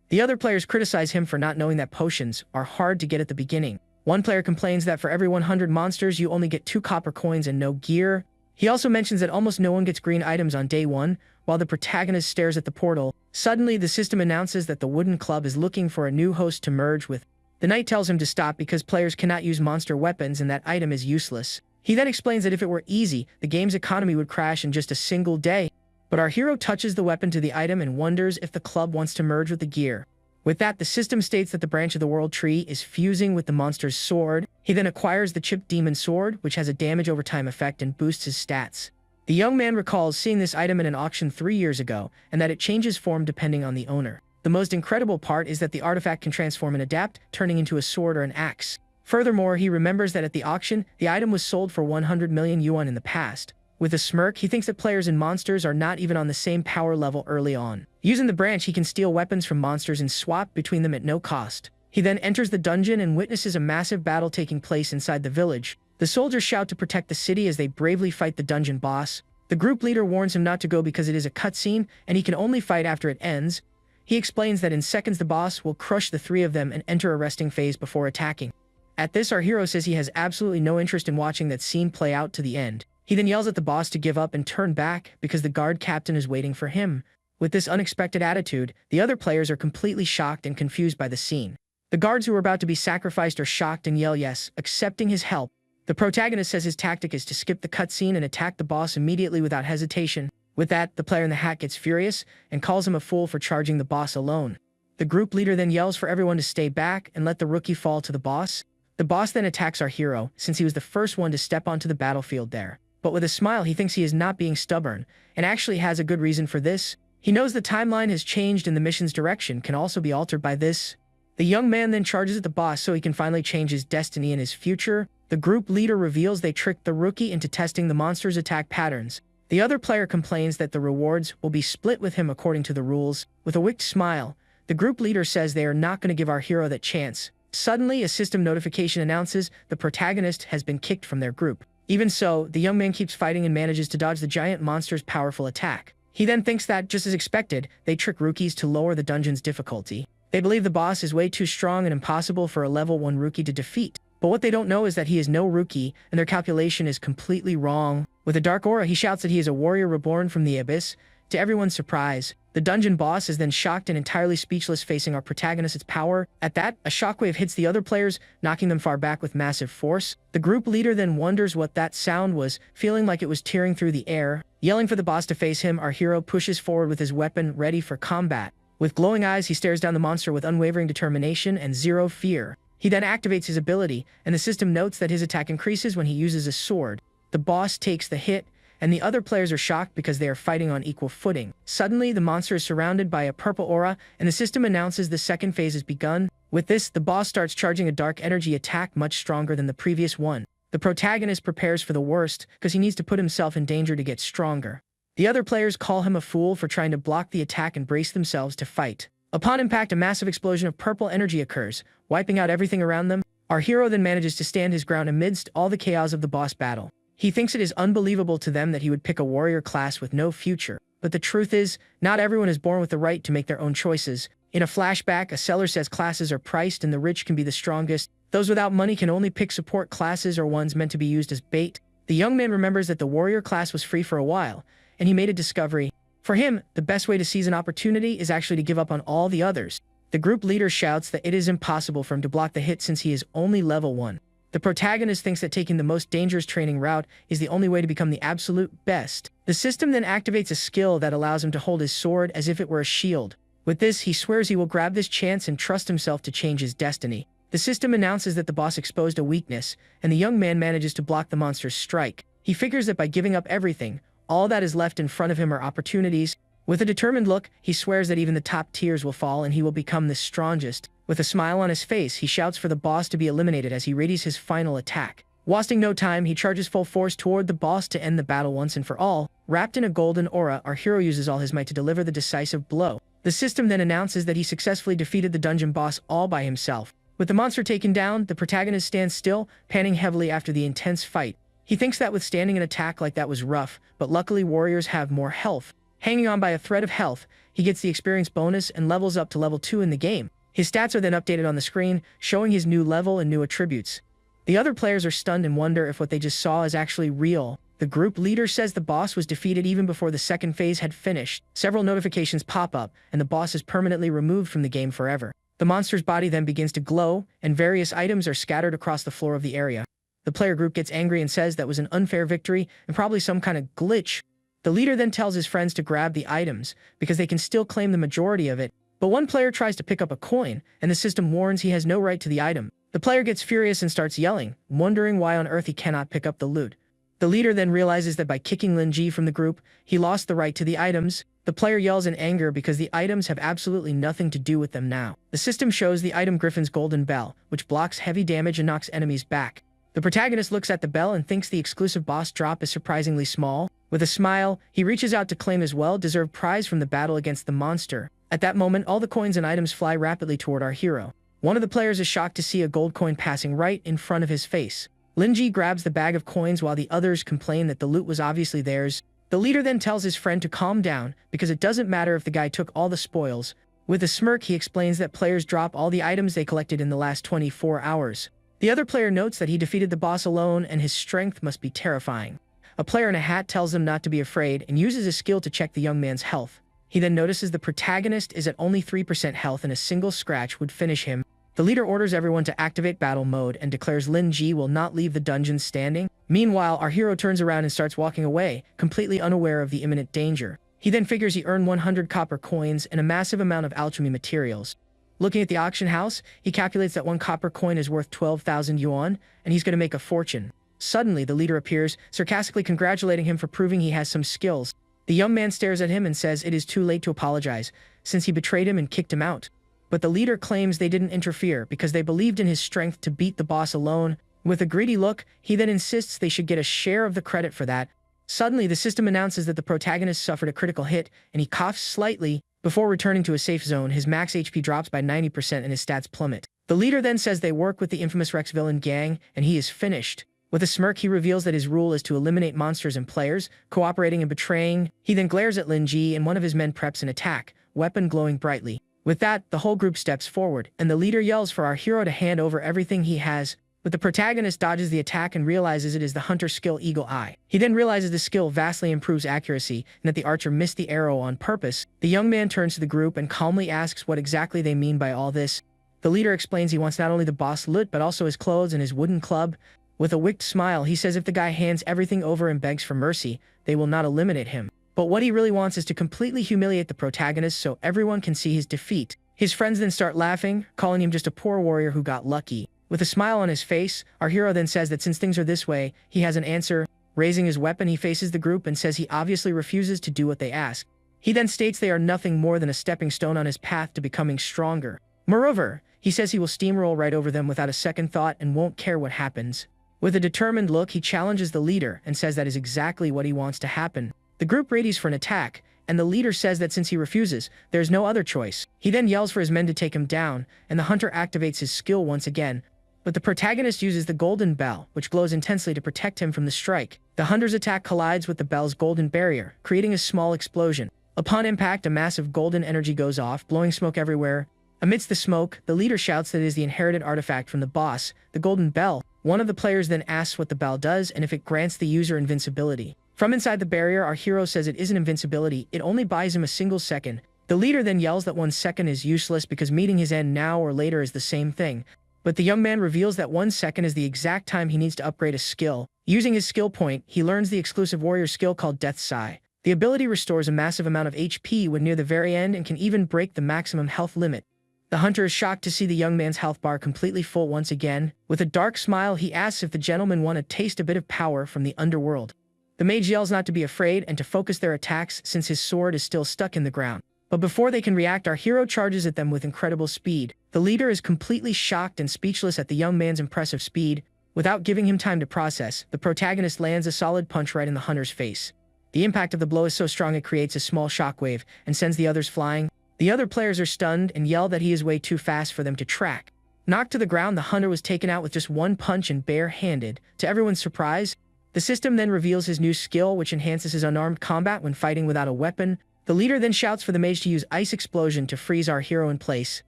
The other players criticize him for not knowing that potions are hard to get at the beginning. One player complains that for every 100 monsters, you only get 2 copper coins and no gear. He also mentions that almost no one gets green items on day 1, while the protagonist stares at the portal. Suddenly, the system announces that the wooden club is looking for a new host to merge with. The knight tells him to stop because players cannot use monster weapons and that item is useless. He then explains that if it were easy, the game's economy would crash in just a single day. But our hero touches the weapon to the item and wonders if the club wants to merge with the gear. With that, the system states that the branch of the world tree is fusing with the monster's sword. He then acquires the chipped demon sword, which has a damage over time effect and boosts his stats. The young man recalls seeing this item in an auction 3 years ago, and that it changes form depending on the owner. The most incredible part is that the artifact can transform and adapt, turning into a sword or an axe. Furthermore, he remembers that at the auction, the item was sold for 100 million yuan in the past. With a smirk, he thinks that players and monsters are not even on the same power level early on. Using the branch, he can steal weapons from monsters and swap between them at no cost. He then enters the dungeon and witnesses a massive battle taking place inside the village. The soldiers shout to protect the city as they bravely fight the dungeon boss. The group leader warns him not to go because it is a cutscene, and he can only fight after it ends. He explains that in seconds the boss will crush the 3 of them and enter a resting phase before attacking. At this, our hero says he has absolutely no interest in watching that scene play out to the end. He then yells at the boss to give up and turn back because the guard captain is waiting for him. With this unexpected attitude, the other players are completely shocked and confused by the scene. The guards who are about to be sacrificed are shocked and yell yes, accepting his help. The protagonist says his tactic is to skip the cutscene and attack the boss immediately without hesitation. With that, the player in the hat gets furious and calls him a fool for charging the boss alone. The group leader then yells for everyone to stay back and let the rookie fall to the boss. The boss then attacks our hero, since he was the first one to step onto the battlefield there. But with a smile, he thinks he is not being stubborn, and actually has a good reason for this. He knows the timeline has changed and the mission's direction can also be altered by this. The young man then charges at the boss so he can finally change his destiny and his future. The group leader reveals they tricked the rookie into testing the monster's attack patterns. The other player complains that the rewards will be split with him according to the rules. With a wicked smile, the group leader says they are not going to give our hero that chance. Suddenly, a system notification announces the protagonist has been kicked from their group. Even so, the young man keeps fighting and manages to dodge the giant monster's powerful attack. He then thinks that, just as expected, they trick rookies to lower the dungeon's difficulty. They believe the boss is way too strong and impossible for a level 1 rookie to defeat. But what they don't know is that he is no rookie, and their calculation is completely wrong. With a dark aura, he shouts that he is a warrior reborn from the abyss. To everyone's surprise, the dungeon boss is then shocked and entirely speechless, facing our protagonist's power. At that, a shockwave hits the other players, knocking them far back with massive force. The group leader then wonders what that sound was, feeling like it was tearing through the air. Yelling for the boss to face him, our hero pushes forward with his weapon, ready for combat. With glowing eyes, he stares down the monster with unwavering determination and zero fear. He then activates his ability, and the system notes that his attack increases when he uses a sword. The boss takes the hit, and the other players are shocked because they are fighting on equal footing. Suddenly, the monster is surrounded by a purple aura, and the system announces the second phase has begun. With this, the boss starts charging a dark energy attack much stronger than the previous one. The protagonist prepares for the worst, because he needs to put himself in danger to get stronger. The other players call him a fool for trying to block the attack and brace themselves to fight. Upon impact, a massive explosion of purple energy occurs, wiping out everything around them. Our hero then manages to stand his ground amidst all the chaos of the boss battle. He thinks it is unbelievable to them that he would pick a warrior class with no future. But the truth is, not everyone is born with the right to make their own choices. In a flashback, a seller says classes are priced and the rich can be the strongest. Those without money can only pick support classes or ones meant to be used as bait. The young man remembers that the warrior class was free for a while, and he made a discovery. For him, the best way to seize an opportunity is actually to give up on all the others. The group leader shouts that it is impossible for him to block the hit since he is only level 1. The protagonist thinks that taking the most dangerous training route is the only way to become the absolute best. The system then activates a skill that allows him to hold his sword as if it were a shield. With this, he swears he will grab this chance and trust himself to change his destiny. The system announces that the boss exposed a weakness, and the young man manages to block the monster's strike. He figures that by giving up everything, all that is left in front of him are opportunities. With a determined look, he swears that even the top tiers will fall and he will become the strongest. With a smile on his face, he shouts for the boss to be eliminated as he readies his final attack. Wasting no time, he charges full force toward the boss to end the battle once and for all. Wrapped in a golden aura, our hero uses all his might to deliver the decisive blow. The system then announces that he successfully defeated the dungeon boss all by himself. With the monster taken down, the protagonist stands still, panting heavily after the intense fight. He thinks that withstanding an attack like that was rough, but luckily warriors have more health. Hanging on by a thread of health, he gets the experience bonus and levels up to level 2 in the game. His stats are then updated on the screen, showing his new level and new attributes. The other players are stunned and wonder if what they just saw is actually real. The group leader says the boss was defeated even before the second phase had finished. Several notifications pop up, and the boss is permanently removed from the game forever. The monster's body then begins to glow, and various items are scattered across the floor of the area. The player group gets angry and says that was an unfair victory and probably some kind of glitch. The leader then tells his friends to grab the items, because they can still claim the majority of it, but one player tries to pick up a coin, and the system warns he has no right to the item. The player gets furious and starts yelling, wondering why on earth he cannot pick up the loot. The leader then realizes that by kicking Linji from the group, he lost the right to the items. The player yells in anger because the items have absolutely nothing to do with them now. The system shows the item Griffin's golden bell, which blocks heavy damage and knocks enemies back. The protagonist looks at the bell and thinks the exclusive boss drop is surprisingly small. With a smile, he reaches out to claim his well-deserved prize from the battle against the monster. At that moment, all the coins and items fly rapidly toward our hero. One of the players is shocked to see a gold coin passing right in front of his face. Linji grabs the bag of coins while the others complain that the loot was obviously theirs. The leader then tells his friend to calm down, because it doesn't matter if the guy took all the spoils. With a smirk, he explains that players drop all the items they collected in the last 24 hours. The other player notes that he defeated the boss alone and his strength must be terrifying. A player in a hat tells them not to be afraid and uses his skill to check the young man's health. He then notices the protagonist is at only 3% health and a single scratch would finish him. The leader orders everyone to activate battle mode and declares Lin Ji will not leave the dungeon standing. Meanwhile, our hero turns around and starts walking away, completely unaware of the imminent danger. He then figures he earned 100 copper coins and a massive amount of alchemy materials. Looking at the auction house, he calculates that 1 copper coin is worth 12,000 yuan, and he's going to make a fortune. Suddenly, the leader appears, sarcastically congratulating him for proving he has some skills. The young man stares at him and says it is too late to apologize, since he betrayed him and kicked him out. But the leader claims they didn't interfere because they believed in his strength to beat the boss alone. With a greedy look, he then insists they should get a share of the credit for that. Suddenly, the system announces that the protagonist suffered a critical hit, and he coughs slightly. Before returning to a safe zone, his max HP drops by 90% and his stats plummet. The leader then says they work with the infamous Rex villain gang, and he is finished. With a smirk, he reveals that his rule is to eliminate monsters and players, cooperating and betraying. He then glares at Lin Ji, and one of his men preps an attack, weapon glowing brightly. With that, the whole group steps forward, and the leader yells for our hero to hand over everything he has. But the protagonist dodges the attack and realizes it is the hunter's skill Eagle Eye. He then realizes the skill vastly improves accuracy, and that the archer missed the arrow on purpose. The young man turns to the group and calmly asks what exactly they mean by all this. The leader explains he wants not only the boss loot but also his clothes and his wooden club. With a wicked smile, he says if the guy hands everything over and begs for mercy, they will not eliminate him. But what he really wants is to completely humiliate the protagonist so everyone can see his defeat. His friends then start laughing, calling him just a poor warrior who got lucky. With a smile on his face, our hero then says that since things are this way, he has an answer. Raising his weapon, he faces the group and says he obviously refuses to do what they ask. He then states they are nothing more than a stepping stone on his path to becoming stronger. Moreover, he says he will steamroll right over them without a second thought and won't care what happens. With a determined look, he challenges the leader and says that is exactly what he wants to happen. The group readies for an attack, and the leader says that since he refuses, there's no other choice. He then yells for his men to take him down, and the hunter activates his skill once again. But the protagonist uses the golden bell, which glows intensely to protect him from the strike. The hunter's attack collides with the bell's golden barrier, creating a small explosion. Upon impact, a massive golden energy goes off, blowing smoke everywhere. Amidst the smoke, the leader shouts that it is the inherited artifact from the boss, the golden bell. One of the players then asks what the bell does and if it grants the user invincibility. From inside the barrier, our hero says it isn't invincibility, it only buys him a single second. The leader then yells that 1 second is useless because meeting his end now or later is the same thing. But the young man reveals that 1 second is the exact time he needs to upgrade a skill. Using his skill point, he learns the exclusive warrior skill called Death's Sigh. The ability restores a massive amount of HP when near the very end and can even break the maximum health limit. The hunter is shocked to see the young man's health bar completely full once again. With a dark smile, he asks if the gentlemen want to taste a bit of power from the underworld. The mage yells not to be afraid and to focus their attacks since his sword is still stuck in the ground. But before they can react, our hero charges at them with incredible speed. The leader is completely shocked and speechless at the young man's impressive speed. Without giving him time to process, the protagonist lands a solid punch right in the hunter's face. The impact of the blow is so strong it creates a small shockwave and sends the others flying. The other players are stunned and yell that he is way too fast for them to track. Knocked to the ground, the hunter was taken out with just 1 punch and bare-handed. To everyone's surprise, the system then reveals his new skill, which enhances his unarmed combat when fighting without a weapon. The leader then shouts for the mage to use Ice Explosion to freeze our hero in place.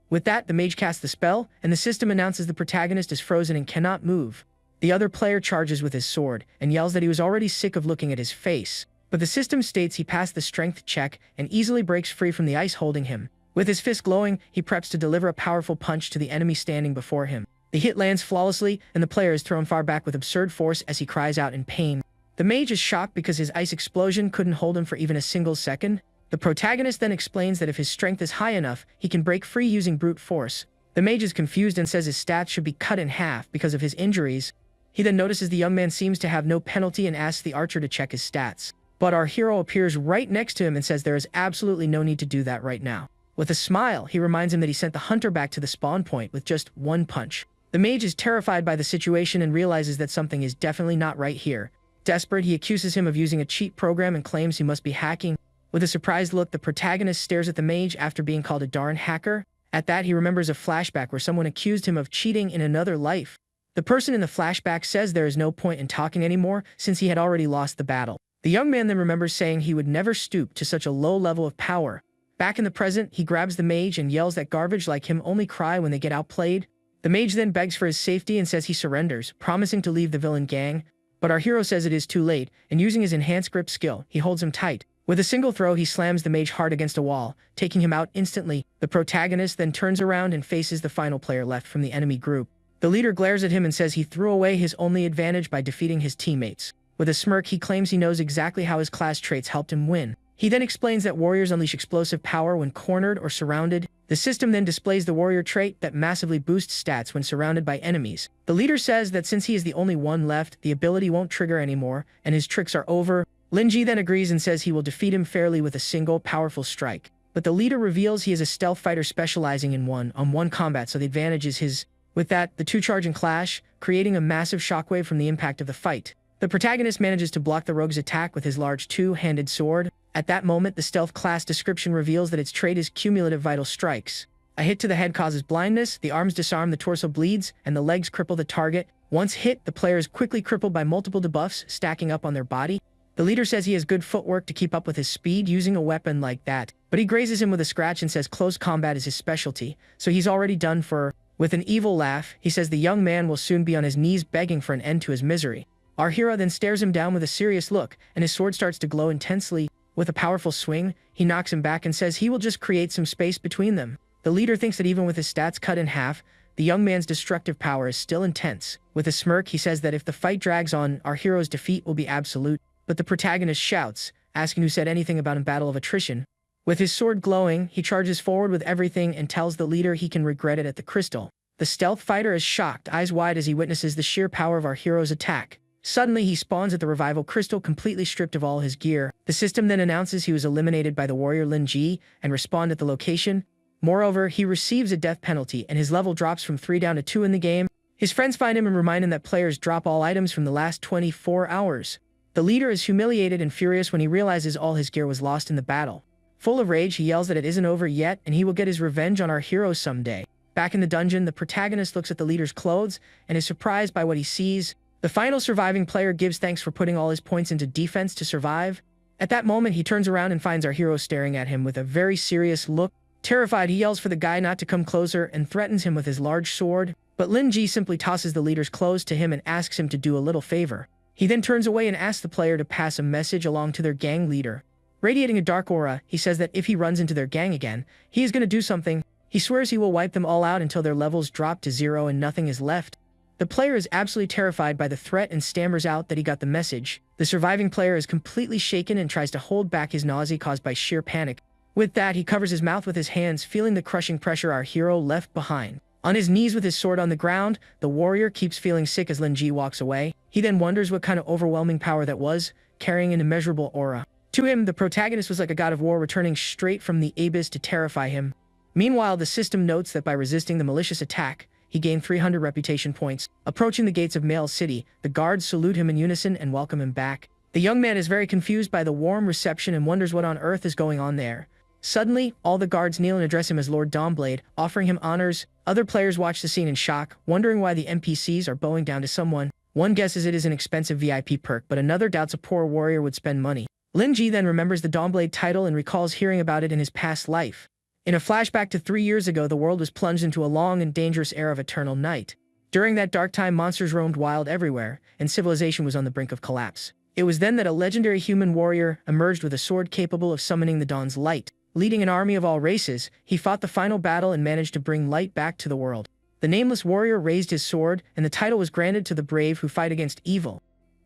With that, the mage casts the spell, and the system announces the protagonist is frozen and cannot move. The other player charges with his sword, and yells that he was already sick of looking at his face. But the system states he passed the strength check and easily breaks free from the ice holding him. With his fist glowing, he preps to deliver a powerful punch to the enemy standing before him. The hit lands flawlessly, and the player is thrown far back with absurd force as he cries out in pain. The mage is shocked because his ice explosion couldn't hold him for even a single second. The protagonist then explains that if his strength is high enough, he can break free using brute force. The mage is confused and says his stats should be cut in half because of his injuries. He then notices the young man seems to have no penalty and asks the archer to check his stats. But our hero appears right next to him and says there is absolutely no need to do that right now. With a smile, he reminds him that he sent the hunter back to the spawn point with just one punch. The mage is terrified by the situation and realizes that something is definitely not right here. Desperate, he accuses him of using a cheat program and claims he must be hacking. With a surprised look, the protagonist stares at the mage after being called a darn hacker. At that, he remembers a flashback where someone accused him of cheating in another life. The person in the flashback says there is no point in talking anymore since he had already lost the battle. The young man then remembers saying he would never stoop to such a low level of power. Back in the present, he grabs the mage and yells that garbage like him only cry when they get outplayed. The mage then begs for his safety and says he surrenders, promising to leave the villain gang. But our hero says it is too late, and using his enhanced grip skill, he holds him tight. With a single throw, he slams the mage hard against a wall, taking him out instantly. The protagonist then turns around and faces the final player left from the enemy group. The leader glares at him and says he threw away his only advantage by defeating his teammates. With a smirk, he claims he knows exactly how his class traits helped him win. He then explains that warriors unleash explosive power when cornered or surrounded. The system then displays the warrior trait that massively boosts stats when surrounded by enemies. The leader says that since he is the only one left, the ability won't trigger anymore, and his tricks are over. Linji then agrees and says he will defeat him fairly with a single, powerful strike. But the leader reveals he is a stealth fighter specializing in one-on-one combat, so the advantage is his. With that, the two charge and clash, creating a massive shockwave from the impact of the fight. The protagonist manages to block the rogue's attack with his large two-handed sword. At that moment, the stealth class description reveals that its trait is cumulative vital strikes. A hit to the head causes blindness, the arms disarm, the torso bleeds, and the legs cripple the target. Once hit, the player is quickly crippled by multiple debuffs stacking up on their body. The leader says he has good footwork to keep up with his speed using a weapon like that, but he grazes him with a scratch and says close combat is his specialty, so he's already done for. With an evil laugh, he says the young man will soon be on his knees begging for an end to his misery. Our hero then stares him down with a serious look, and his sword starts to glow intensely. With a powerful swing, he knocks him back and says he will just create some space between them. The leader thinks that even with his stats cut in half, the young man's destructive power is still intense. With a smirk, he says that if the fight drags on, our hero's defeat will be absolute. But the protagonist shouts, asking who said anything about a battle of attrition. With his sword glowing, he charges forward with everything and tells the leader he can regret it at the crystal. The stealth fighter is shocked, eyes wide as he witnesses the sheer power of our hero's attack. Suddenly, he spawns at the revival crystal completely stripped of all his gear. The system then announces he was eliminated by the warrior Lin Ji and respawned at the location. Moreover, he receives a death penalty and his level drops from 3 down to 2 in the game. His friends find him and remind him that players drop all items from the last 24 hours. The leader is humiliated and furious when he realizes all his gear was lost in the battle. Full of rage, he yells that it isn't over yet and he will get his revenge on our hero someday. Back in the dungeon, the protagonist looks at the leader's clothes and is surprised by what he sees. The final surviving player gives thanks for putting all his points into defense to survive. At that moment, he turns around and finds our hero staring at him with a very serious look. Terrified, he yells for the guy not to come closer and threatens him with his large sword. But Lin Ji simply tosses the leader's clothes to him and asks him to do a little favor. He then turns away and asks the player to pass a message along to their gang leader. Radiating a dark aura, he says that if he runs into their gang again, he is going to do something. He swears he will wipe them all out until their levels drop to 0 and nothing is left. The player is absolutely terrified by the threat and stammers out that he got the message. The surviving player is completely shaken and tries to hold back his nausea caused by sheer panic. With that, he covers his mouth with his hands, feeling the crushing pressure our hero left behind. On his knees with his sword on the ground, the warrior keeps feeling sick as Lin Ji walks away. He then wonders what kind of overwhelming power that was, carrying an immeasurable aura. To him, the protagonist was like a god of war returning straight from the abyss to terrify him. Meanwhile, the system notes that by resisting the malicious attack, he gained 300 reputation points. Approaching the gates of Mail City, the guards salute him in unison and welcome him back. The young man is very confused by the warm reception and wonders what on earth is going on there. Suddenly, all the guards kneel and address him as Lord Dawnblade, offering him honors. Other players watch the scene in shock, wondering why the NPCs are bowing down to someone. One guesses it is an expensive VIP perk, but another doubts a poor warrior would spend money. Lin Ji then remembers the Dawnblade title and recalls hearing about it in his past life. In a flashback to 3 years ago, the world was plunged into a long and dangerous era of eternal night. During that dark time, monsters roamed wild everywhere, and civilization was on the brink of collapse. It was then that a legendary human warrior emerged with a sword capable of summoning the dawn's light. Leading an army of all races, he fought the final battle and managed to bring light back to the world. The nameless warrior raised his sword, and the title was granted to the brave who fight against evil.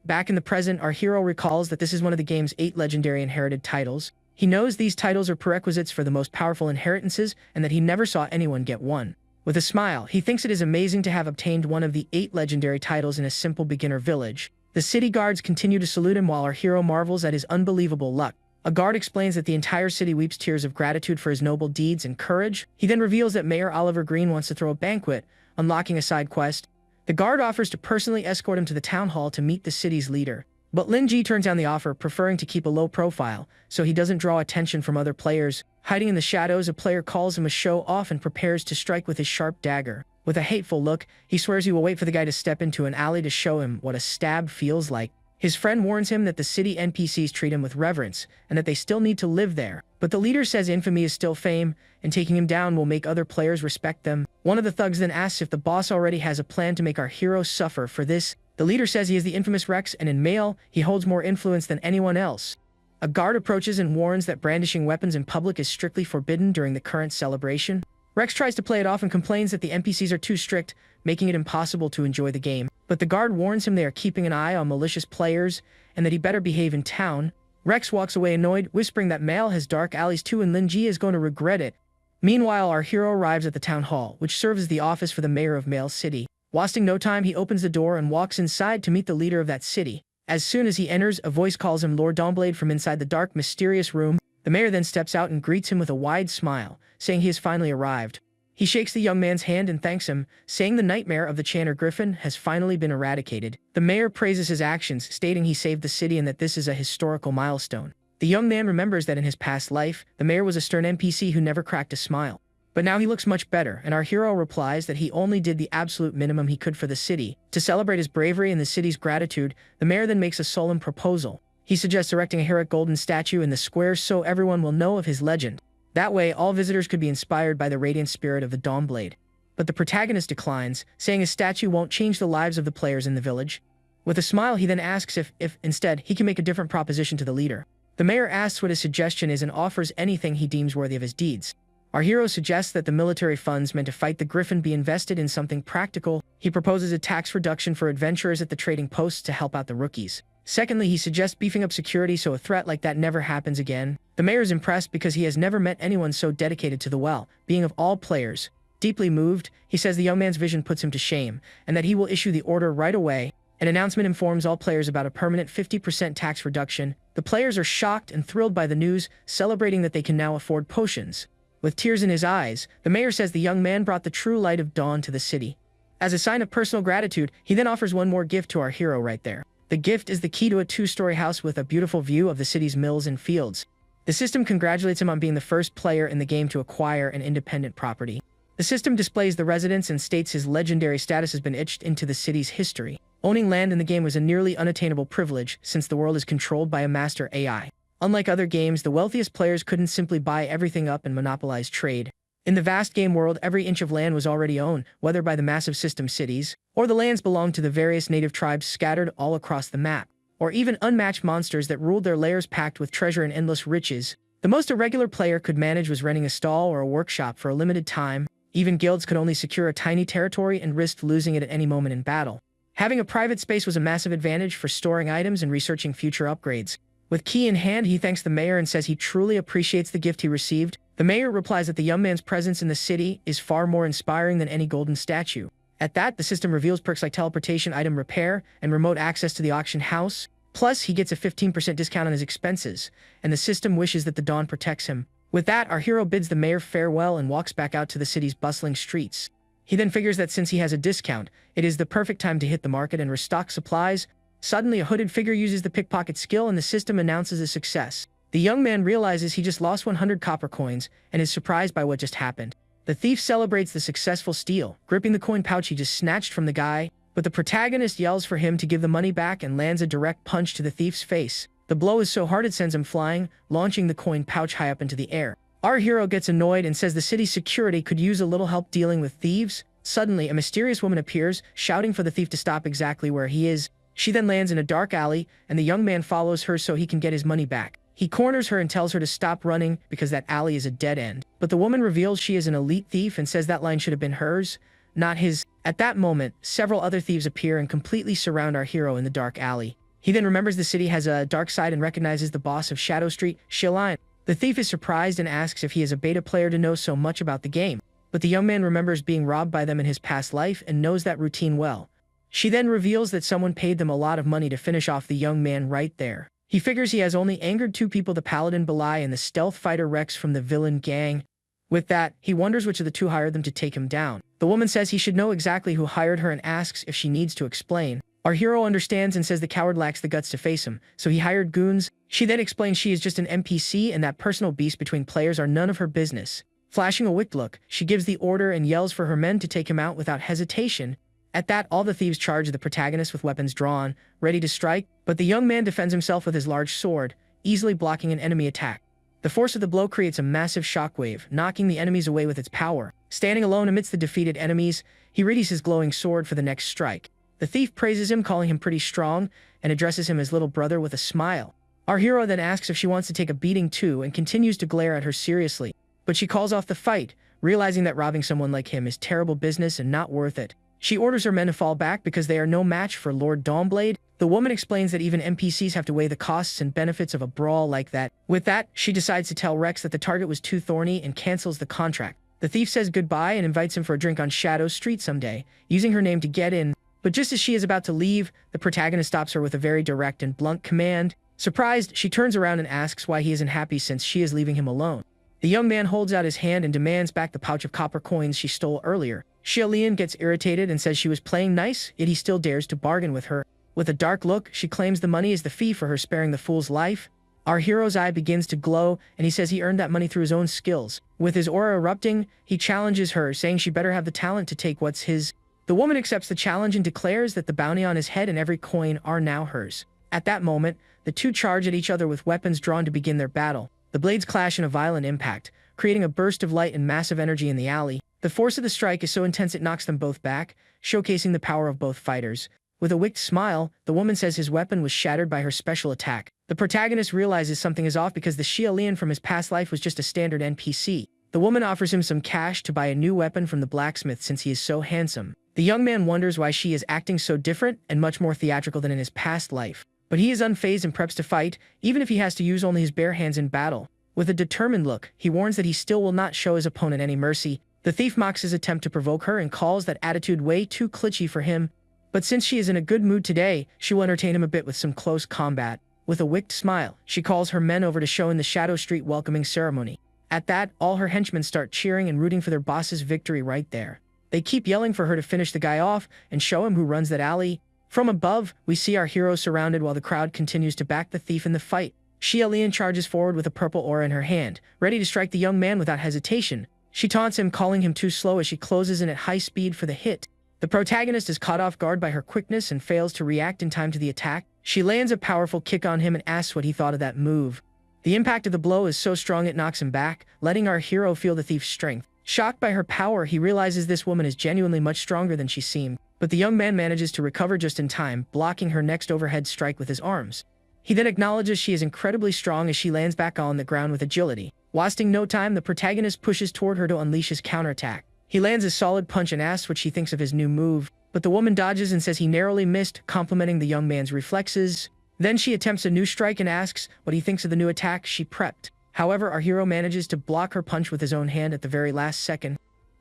Back in the present, our hero recalls that this is one of the game's 8 legendary inherited titles. He knows these titles are prerequisites for the most powerful inheritances and that he never saw anyone get one. With a smile, he thinks it is amazing to have obtained one of the 8 legendary titles in a simple beginner village. The city guards continue to salute him while our hero marvels at his unbelievable luck. A guard explains that the entire city weeps tears of gratitude for his noble deeds and courage. He then reveals that Mayor Oliver Green wants to throw a banquet, unlocking a side quest. The guard offers to personally escort him to the town hall to meet the city's leader. But Lin Ji turns down the offer, preferring to keep a low profile, so he doesn't draw attention from other players. Hiding in the shadows, a player calls him a show-off and prepares to strike with his sharp dagger. With a hateful look, he swears he will wait for the guy to step into an alley to show him what a stab feels like. His friend warns him that the city NPCs treat him with reverence, and that they still need to live there. But the leader says infamy is still fame, and taking him down will make other players respect them. One of the thugs then asks if the boss already has a plan to make our hero suffer for this. The leader says he is the infamous Rex, and in Male, he holds more influence than anyone else. A guard approaches and warns that brandishing weapons in public is strictly forbidden during the current celebration. Rex tries to play it off and complains that the NPCs are too strict, making it impossible to enjoy the game. But the guard warns him they are keeping an eye on malicious players, and that he better behave in town. Rex walks away annoyed, whispering that Male has dark alleys too and Lin Ji is going to regret it. Meanwhile, our hero arrives at the town hall, which serves as the office for the mayor of Male City. Wasting no time, he opens the door and walks inside to meet the leader of that city. As soon as he enters, a voice calls him Lord Dawnblade from inside the dark, mysterious room. The mayor then steps out and greets him with a wide smile, saying he has finally arrived. He shakes the young man's hand and thanks him, saying the nightmare of the Chanter Griffin has finally been eradicated. The mayor praises his actions, stating he saved the city and that this is a historical milestone. The young man remembers that in his past life, the mayor was a stern NPC who never cracked a smile. But now he looks much better, and our hero replies that he only did the absolute minimum he could for the city. To celebrate his bravery and the city's gratitude, the mayor then makes a solemn proposal. He suggests erecting a heroic golden statue in the square so everyone will know of his legend. That way, all visitors could be inspired by the radiant spirit of the Dawnblade. But the protagonist declines, saying his statue won't change the lives of the players in the village. With a smile, he then asks if instead, he can make a different proposition to the leader. The mayor asks what his suggestion is and offers anything he deems worthy of his deeds. Our hero suggests that the military funds meant to fight the Griffin be invested in something practical. He proposes a tax reduction for adventurers at the trading posts to help out the rookies. Secondly, he suggests beefing up security so a threat like that never happens again. The mayor is impressed because he has never met anyone so dedicated to the well, being of all players. Deeply moved, he says the young man's vision puts him to shame, and that he will issue the order right away. An announcement informs all players about a permanent 50% tax reduction. The players are shocked and thrilled by the news, celebrating that they can now afford potions. With tears in his eyes, the mayor says the young man brought the true light of dawn to the city. As a sign of personal gratitude, he then offers one more gift to our hero right there. The gift is the key to a 2-story house with a beautiful view of the city's mills and fields. The system congratulates him on being the first player in the game to acquire an independent property. The system displays the residence and states his legendary status has been etched into the city's history. Owning land in the game was a nearly unattainable privilege since the world is controlled by a master AI. Unlike other games, the wealthiest players couldn't simply buy everything up and monopolize trade. In the vast game world, every inch of land was already owned, whether by the massive system cities, or the lands belonged to the various native tribes scattered all across the map, or even unmatched monsters that ruled their lairs packed with treasure and endless riches. The most a regular player could manage was renting a stall or a workshop for a limited time. Even guilds could only secure a tiny territory and risked losing it at any moment in battle. Having a private space was a massive advantage for storing items and researching future upgrades. With key in hand, he thanks the mayor and says he truly appreciates the gift he received. The mayor replies that the young man's presence in the city is far more inspiring than any golden statue. At that, the system reveals perks like teleportation, item repair, and remote access to the auction house. Plus, he gets a 15% discount on his expenses, and the system wishes that the dawn protects him. With that, our hero bids the mayor farewell and walks back out to the city's bustling streets. He then figures that since he has a discount, it is the perfect time to hit the market and restock supplies. Suddenly, a hooded figure uses the pickpocket skill and the system announces a success. The young man realizes he just lost 100 copper coins and is surprised by what just happened. The thief celebrates the successful steal, gripping the coin pouch he just snatched from the guy, but the protagonist yells for him to give the money back and lands a direct punch to the thief's face. The blow is so hard it sends him flying, launching the coin pouch high up into the air. Our hero gets annoyed and says the city's security could use a little help dealing with thieves. Suddenly, a mysterious woman appears, shouting for the thief to stop exactly where he is. She then lands in a dark alley, and the young man follows her so he can get his money back. He corners her and tells her to stop running because that alley is a dead end. But the woman reveals she is an elite thief and says that line should have been hers, not his. At that moment, several other thieves appear and completely surround our hero in the dark alley. He then remembers the city has a dark side and recognizes the boss of Shadow Street, Shilian. The thief is surprised and asks if he is a beta player to know so much about the game. But the young man remembers being robbed by them in his past life and knows that routine well. She then reveals that someone paid them a lot of money to finish off the young man right there. He figures he has only angered two people, the paladin Belai and the stealth fighter Rex from the villain gang. With that, he wonders which of the two hired them to take him down. The woman says he should know exactly who hired her and asks if she needs to explain. Our hero understands and says the coward lacks the guts to face him, so he hired goons. She then explains she is just an NPC and that personal beefs between players are none of her business. Flashing a wicked look, she gives the order and yells for her men to take him out without hesitation. At that, all the thieves charge the protagonist with weapons drawn, ready to strike, but the young man defends himself with his large sword, easily blocking an enemy attack. The force of the blow creates a massive shockwave, knocking the enemies away with its power. Standing alone amidst the defeated enemies, he readies his glowing sword for the next strike. The thief praises him, calling him pretty strong, and addresses him as little brother with a smile. Our hero then asks if she wants to take a beating too and continues to glare at her seriously. But she calls off the fight, realizing that robbing someone like him is terrible business and not worth it. She orders her men to fall back because they are no match for Lord Dawnblade. The woman explains that even NPCs have to weigh the costs and benefits of a brawl like that. With that, she decides to tell Rex that the target was too thorny and cancels the contract. The thief says goodbye and invites him for a drink on Shadow Street someday, using her name to get in. But just as she is about to leave, the protagonist stops her with a very direct and blunt command. Surprised, she turns around and asks why he isn't happy since she is leaving him alone. The young man holds out his hand and demands back the pouch of copper coins she stole earlier. Shilian gets irritated and says she was playing nice, yet he still dares to bargain with her. With a dark look, she claims the money is the fee for her sparing the fool's life. Our hero's eye begins to glow, and he says he earned that money through his own skills. With his aura erupting, he challenges her, saying she better have the talent to take what's his. The woman accepts the challenge and declares that the bounty on his head and every coin are now hers. At that moment, the two charge at each other with weapons drawn to begin their battle. The blades clash in a violent impact, creating a burst of light and massive energy in the alley. The force of the strike is so intense it knocks them both back, showcasing the power of both fighters. With a wicked smile, the woman says his weapon was shattered by her special attack. The protagonist realizes something is off because the Shilian from his past life was just a standard NPC. The woman offers him some cash to buy a new weapon from the blacksmith since he is so handsome. The young man wonders why she is acting so different and much more theatrical than in his past life. But he is unfazed and preps to fight, even if he has to use only his bare hands in battle. With a determined look, he warns that he still will not show his opponent any mercy. The thief mocks his attempt to provoke her and calls that attitude way too glitchy for him. But since she is in a good mood today, she will entertain him a bit with some close combat. With a wicked smile, she calls her men over to show in the Shadow Street welcoming ceremony. At that, all her henchmen start cheering and rooting for their boss's victory right there. They keep yelling for her to finish the guy off and show him who runs that alley. From above, we see our hero surrounded while the crowd continues to back the thief in the fight. Shilian charges forward with a purple aura in her hand, ready to strike the young man without hesitation. She taunts him, calling him too slow as she closes in at high speed for the hit. The protagonist is caught off guard by her quickness and fails to react in time to the attack. She lands a powerful kick on him and asks what he thought of that move. The impact of the blow is so strong it knocks him back, letting our hero feel the thief's strength. Shocked by her power, he realizes this woman is genuinely much stronger than she seemed. But the young man manages to recover just in time, blocking her next overhead strike with his arms. He then acknowledges she is incredibly strong as she lands back on the ground with agility. Wasting no time, the protagonist pushes toward her to unleash his counterattack. He lands a solid punch and asks what she thinks of his new move, but the woman dodges and says he narrowly missed, complimenting the young man's reflexes. Then she attempts a new strike and asks what he thinks of the new attack she prepped. However, our hero manages to block her punch with his own hand at the very last second.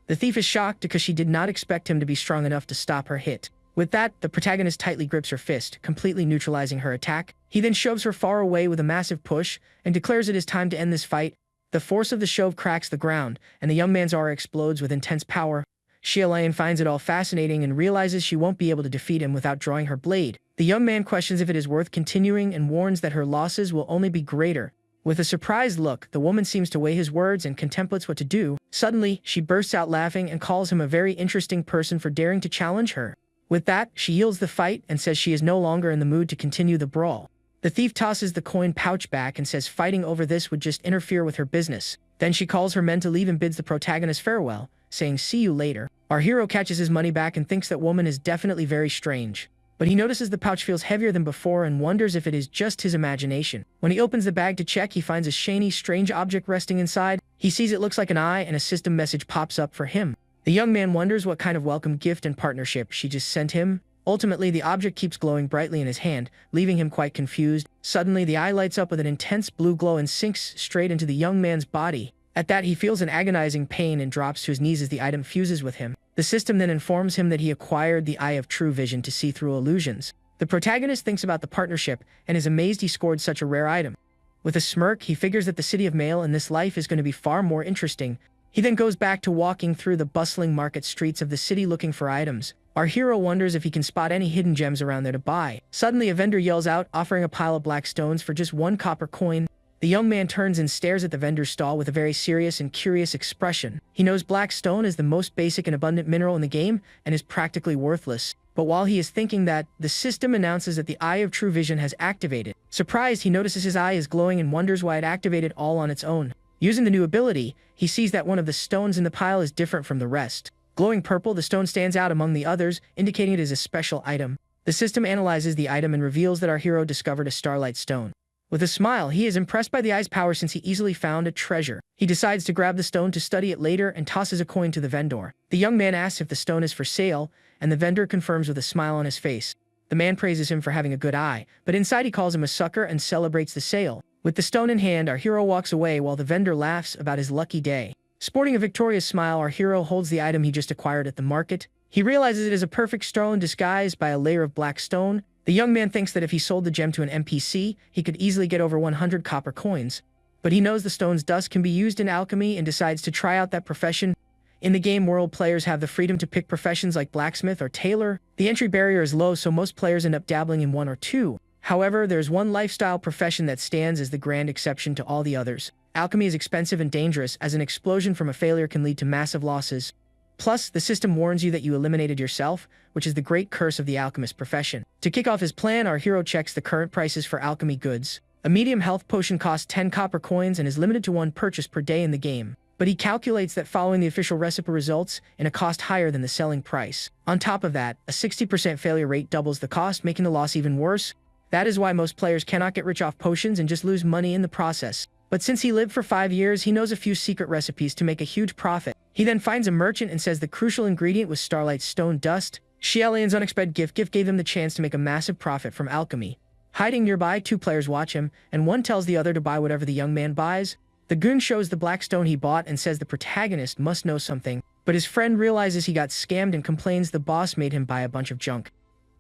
The thief is shocked because she did not expect him to be strong enough to stop her hit. With that, the protagonist tightly grips her fist, completely neutralizing her attack. He then shoves her far away with a massive push and declares it is time to end this fight. The force of the shove cracks the ground, and the young man's aura explodes with intense power. Shilian finds it all fascinating and realizes she won't be able to defeat him without drawing her blade. The young man questions if it is worth continuing and warns that her losses will only be greater. With a surprised look, the woman seems to weigh his words and contemplates what to do. Suddenly, she bursts out laughing and calls him a very interesting person for daring to challenge her. With that, she yields the fight and says she is no longer in the mood to continue the brawl. The thief tosses the coin pouch back and says fighting over this would just interfere with her business. Then she calls her men to leave and bids the protagonist farewell, saying see you later. Our hero catches his money back and thinks that woman is definitely very strange. but he notices the pouch feels heavier than before and wonders if it is just his imagination. When he opens the bag to check, he finds a shiny, strange object resting inside. He sees it looks like an eye, and a system message pops up for him. The young man wonders what kind of welcome gift and partnership she just sent him. Ultimately, the object keeps glowing brightly in his hand, leaving him quite confused. Suddenly, the eye lights up with an intense blue glow and sinks straight into the young man's body. At that, he feels an agonizing pain and drops to his knees as the item fuses with him. The system then informs him that he acquired the Eye of True Vision to see through illusions. The protagonist thinks about the partnership and is amazed he scored such a rare item. With a smirk, he figures that the city of Mail in this life is going to be far more interesting. He then goes back to walking through the bustling market streets of the city looking for items. Our hero wonders if he can spot any hidden gems around there to buy. Suddenly, a vendor yells out, offering a pile of black stones for just 1 copper coin. The young man turns and stares at the vendor's stall with a very serious and curious expression. He knows black stone is the most basic and abundant mineral in the game and is practically worthless. But while he is thinking that, the system announces that the Eye of True Vision has activated. Surprised, he notices his eye is glowing and wonders why it activated all on its own. Using the new ability, he sees that one of the stones in the pile is different from the rest. Glowing purple, the stone stands out among the others, indicating it is a special item. The system analyzes the item and reveals that our hero discovered a starlight stone. With a smile, he is impressed by the eye's power since he easily found a treasure. He decides to grab the stone to study it later and tosses a coin to the vendor. The young man asks if the stone is for sale, and the vendor confirms with a smile on his face. The man praises him for having a good eye, but inside he calls him a sucker and celebrates the sale. With the stone in hand, our hero walks away while the vendor laughs about his lucky day. Sporting a victorious smile, our hero holds the item he just acquired at the market. He realizes it is a perfect stone disguised by a layer of black stone. The young man thinks that if he sold the gem to an NPC, he could easily get over 100 copper coins. But he knows the stone's dust can be used in alchemy and decides to try out that profession. In the game world, players have the freedom to pick professions like blacksmith or tailor. The entry barrier is low, so most players end up dabbling in one or two. However, there's one lifestyle profession that stands as the grand exception to all the others. Alchemy is expensive and dangerous, as an explosion from a failure can lead to massive losses. Plus, the system warns you that you eliminated yourself, which is the great curse of the alchemist profession. To kick off his plan, our hero checks the current prices for alchemy goods. A medium health potion costs 10 copper coins and is limited to 1 purchase per day in the game. But he calculates that following the official recipe results in a cost higher than the selling price. On top of that, a 60% failure rate doubles the cost, making the loss even worse. That is why most players cannot get rich off potions and just lose money in the process. But since he lived for 5 years, he knows a few secret recipes to make a huge profit. He then finds a merchant and says the crucial ingredient was starlight stone dust. Xiaolian's unexpected gift gave him the chance to make a massive profit from alchemy. Hiding nearby, 2 players watch him, and one tells the other to buy whatever the young man buys. The goon shows the black stone he bought and says the protagonist must know something, but his friend realizes he got scammed and complains the boss made him buy a bunch of junk.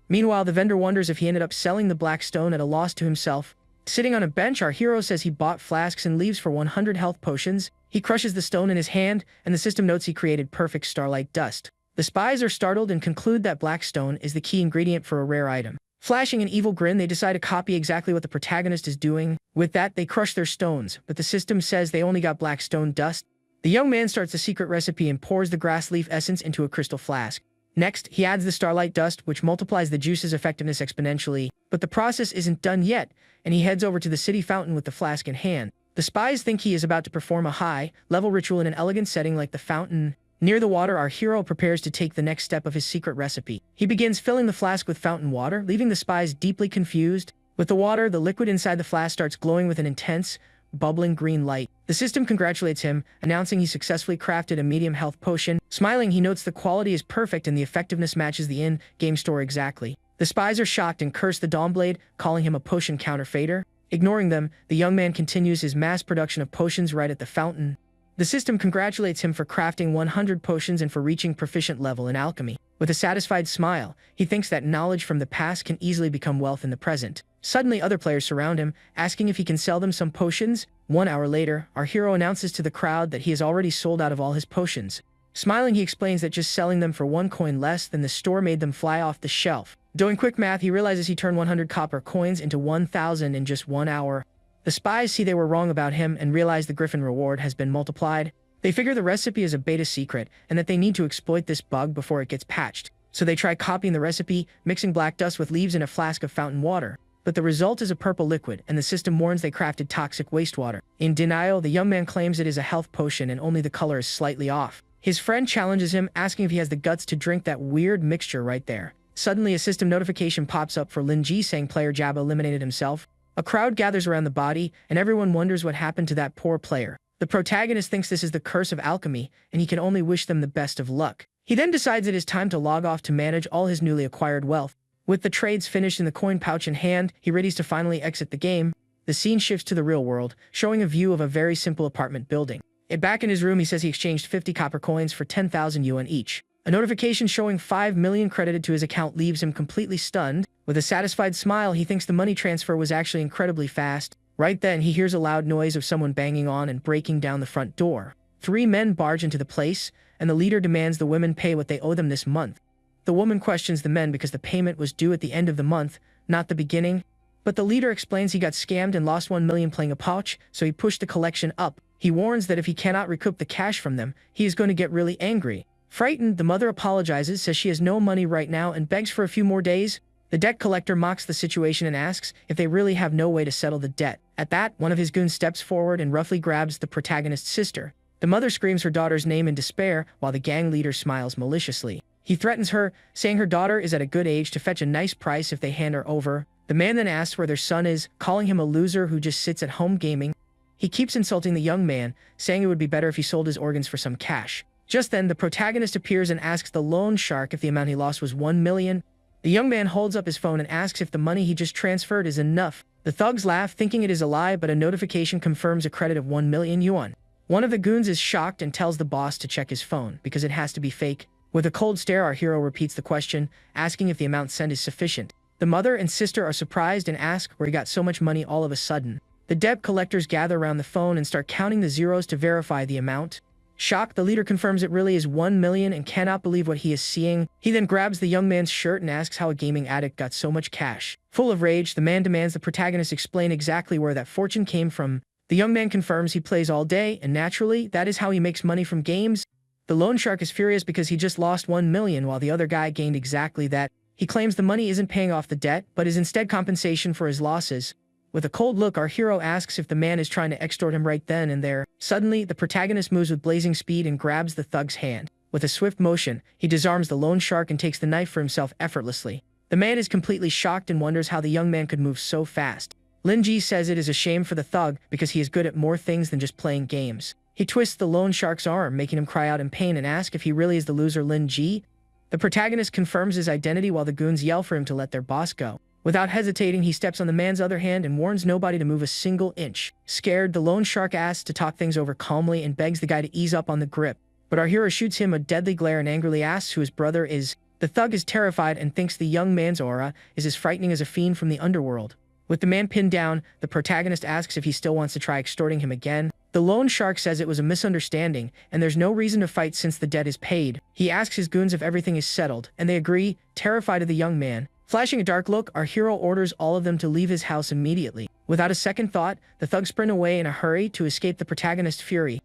Meanwhile, the vendor wonders if he ended up selling the black stone at a loss to himself. Sitting on a bench, our hero says he bought flasks and leaves for 100 health potions. He crushes the stone in his hand, and the system notes he created perfect starlight dust. The spies are startled and conclude that black stone is the key ingredient for a rare item. Flashing an evil grin, they decide to copy exactly what the protagonist is doing. With that, they crush their stones, but the system says they only got black stone dust. The young man starts a secret recipe and pours the grass leaf essence into a crystal flask. Next, he adds the starlight dust, which multiplies the juice's effectiveness exponentially. But the process isn't done yet, and he heads over to the city fountain with the flask in hand. The spies think he is about to perform a high-level ritual in an elegant setting like the fountain. Near the water, our hero prepares to take the next step of his secret recipe. He begins filling the flask with fountain water, leaving the spies deeply confused. With the water, the liquid inside the flask starts glowing with an intense, bubbling green light. The system congratulates him, announcing he successfully crafted a medium health potion. Smiling, he notes the quality is perfect and the effectiveness matches the in-game store exactly. The spies are shocked and curse the Dawnblade, calling him a potion counterfeiter. Ignoring them, the young man continues his mass production of potions right at the fountain. The system congratulates him for crafting 100 potions and for reaching proficient level in alchemy. With a satisfied smile, he thinks that knowledge from the past can easily become wealth in the present. Suddenly, other players surround him, asking if he can sell them some potions. 1 hour later, our hero announces to the crowd that he has already sold out of all his potions. Smiling, he explains that just selling them for 1 coin less than the store made them fly off the shelf. Doing quick math, he realizes he turned 100 copper coins into 1,000 in just 1 hour. The spies see they were wrong about him and realize the Griffin reward has been multiplied. They figure the recipe is a beta secret and that they need to exploit this bug before it gets patched. So they try copying the recipe, mixing black dust with leaves in a flask of fountain water. But the result is a purple liquid, and the system warns they crafted toxic wastewater. In denial, the young man claims it is a health potion and only the color is slightly off. His friend challenges him, asking if he has the guts to drink that weird mixture right there. Suddenly, a system notification pops up for Lin Ji saying player Jabba eliminated himself. A crowd gathers around the body, and everyone wonders what happened to that poor player. The protagonist thinks this is the curse of alchemy, and he can only wish them the best of luck. He then decides it is time to log off to manage all his newly acquired wealth. With the trades finished and the coin pouch in hand, he readies to finally exit the game. The scene shifts to the real world, showing a view of a very simple apartment building. Back in his room, he says he exchanged 50 copper coins for 10,000 yuan each. A notification showing 5 million credited to his account leaves him completely stunned. With a satisfied smile, he thinks the money transfer was actually incredibly fast. Right then, he hears a loud noise of someone banging on and breaking down the front door. 3 men barge into the place, and the leader demands the women pay what they owe them this month. The woman questions the men because the payment was due at the end of the month, not the beginning. But the leader explains he got scammed and lost 1 million playing a pouch, so he pushed the collection up. He warns that if he cannot recoup the cash from them, he is going to get really angry. Frightened, the mother apologizes, says she has no money right now, and begs for a few more days. The debt collector mocks the situation and asks if they really have no way to settle the debt. At that, one of his goons steps forward and roughly grabs the protagonist's sister. The mother screams her daughter's name in despair, while the gang leader smiles maliciously. He threatens her, saying her daughter is at a good age to fetch a nice price if they hand her over. The man then asks where their son is, calling him a loser who just sits at home gaming. He keeps insulting the young man, saying it would be better if he sold his organs for some cash. Just then, the protagonist appears and asks the loan shark if the amount he lost was 1 million. The young man holds up his phone and asks if the money he just transferred is enough. The thugs laugh, thinking it is a lie, but a notification confirms a credit of 1 million yuan. One of the goons is shocked and tells the boss to check his phone, because it has to be fake. With a cold stare, our hero repeats the question, asking if the amount sent is sufficient. The mother and sister are surprised and ask where he got so much money all of a sudden. The debt collectors gather around the phone and start counting the zeros to verify the amount. Shocked, the leader confirms it really is 1 million and cannot believe what he is seeing. He then grabs the young man's shirt and asks how a gaming addict got so much cash. Full of rage, the man demands the protagonist explain exactly where that fortune came from. The young man confirms he plays all day, and naturally, that is how he makes money from games. The loan shark is furious because he just lost 1 million while the other guy gained exactly that. He claims the money isn't paying off the debt, but is instead compensation for his losses. With a cold look, our hero asks if the man is trying to extort him right then and there. Suddenly, the protagonist moves with blazing speed and grabs the thug's hand. With a swift motion, he disarms the loan shark and takes the knife for himself effortlessly. The man is completely shocked and wonders how the young man could move so fast. Lin Ji says it is a shame for the thug because he is good at more things than just playing games. He twists the loan shark's arm, making him cry out in pain and ask if he really is the loser Lin Ji. The protagonist confirms his identity while the goons yell for him to let their boss go. Without hesitating, he steps on the man's other hand and warns nobody to move a single inch. Scared, the loan shark asks to talk things over calmly and begs the guy to ease up on the grip. But our hero shoots him a deadly glare and angrily asks who his brother is. The thug is terrified and thinks the young man's aura is as frightening as a fiend from the underworld. With the man pinned down, the protagonist asks if he still wants to try extorting him again. The loan shark says it was a misunderstanding, and there's no reason to fight since the debt is paid. He asks his goons if everything is settled, and they agree, terrified of the young man. Flashing a dark look, our hero orders all of them to leave his house immediately. Without a second thought, the thugs sprint away in a hurry to escape the protagonist's fury.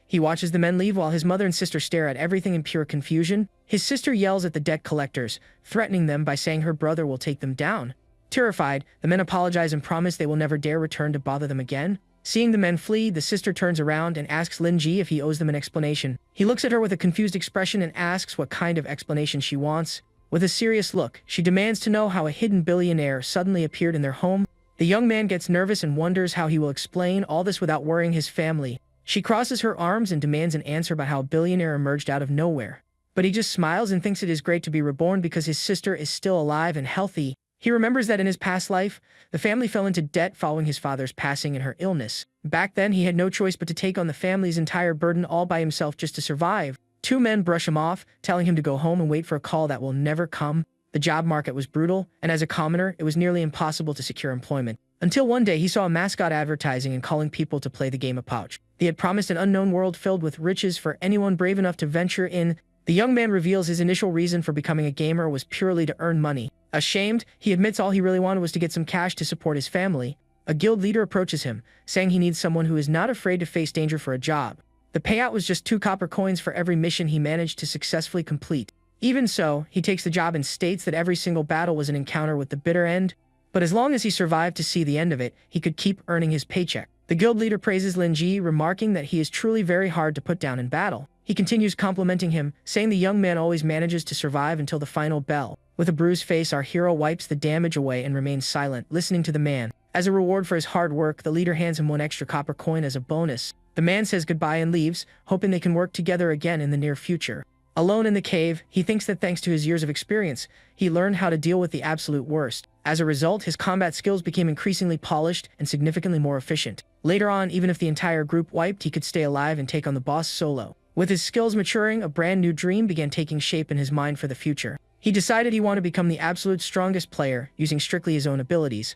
He watches the men leave while his mother and sister stare at everything in pure confusion. His sister yells at the debt collectors, threatening them by saying her brother will take them down. Terrified, the men apologize and promise they will never dare return to bother them again. Seeing the men flee, the sister turns around and asks Lin Ji if he owes them an explanation. He looks at her with a confused expression and asks what kind of explanation she wants. With a serious look, she demands to know how a hidden billionaire suddenly appeared in their home. The young man gets nervous and wonders how he will explain all this without worrying his family. She crosses her arms and demands an answer about how a billionaire emerged out of nowhere. But he just smiles and thinks it is great to be reborn because his sister is still alive and healthy. He remembers that in his past life, the family fell into debt following his father's passing and her illness. Back then, he had no choice but to take on the family's entire burden all by himself just to survive. 2 men brush him off, telling him to go home and wait for a call that will never come. The job market was brutal, and as a commoner, it was nearly impossible to secure employment. Until one day, he saw a mascot advertising and calling people to play the game of pouch. They had promised an unknown world filled with riches for anyone brave enough to venture in. The young man reveals his initial reason for becoming a gamer was purely to earn money. Ashamed, he admits all he really wanted was to get some cash to support his family. A guild leader approaches him, saying he needs someone who is not afraid to face danger for a job. The payout was just 2 copper coins for every mission he managed to successfully complete. Even so, he takes the job and states that every single battle was an encounter with the bitter end. But as long as he survived to see the end of it, he could keep earning his paycheck. The guild leader praises Lin Ji, remarking that he is truly very hard to put down in battle. He continues complimenting him, saying the young man always manages to survive until the final bell. With a bruised face, our hero wipes the damage away and remains silent, listening to the man. As a reward for his hard work, the leader hands him one extra copper coin as a bonus. The man says goodbye and leaves, hoping they can work together again in the near future. Alone in the cave, he thinks that thanks to his years of experience, he learned how to deal with the absolute worst. As a result, his combat skills became increasingly polished and significantly more efficient. Later on, even if the entire group wiped, he could stay alive and take on the boss solo. With his skills maturing, a brand new dream began taking shape in his mind for the future. He decided he wanted to become the absolute strongest player, using strictly his own abilities.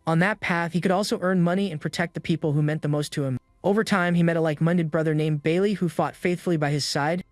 On that path, he could also earn money and protect the people who meant the most to him. Over time, he met a like-minded brother named Bailey who fought faithfully by his side.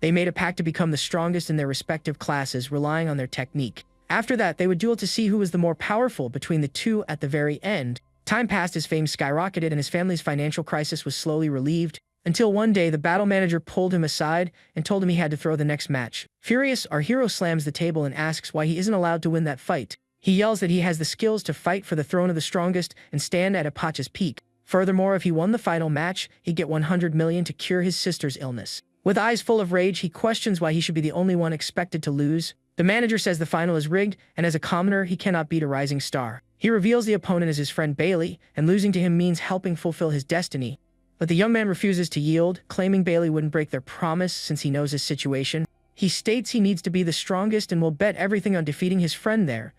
They made a pact to become the strongest in their respective classes, relying on their technique. After that, they would duel to see who was the more powerful between the two. At the very end, time passed, his fame skyrocketed, and his family's financial crisis was slowly relieved, until one day the battle manager pulled him aside and told him he had to throw the next match. Furious, our hero slams the table and asks why he isn't allowed to win that fight. He yells that he has the skills to fight for the throne of the strongest and stand at Apache's peak. Furthermore, if he won the final match, he'd get 100 million to cure his sister's illness. With eyes full of rage, he questions why he should be the only one expected to lose. The manager says the final is rigged, and as a commoner, he cannot beat a rising star. He reveals the opponent as his friend Bailey, and losing to him means helping fulfill his destiny. But the young man refuses to yield, claiming Bailey wouldn't break their promise since he knows his situation. He states he needs to be the strongest and will bet everything on defeating his friend there.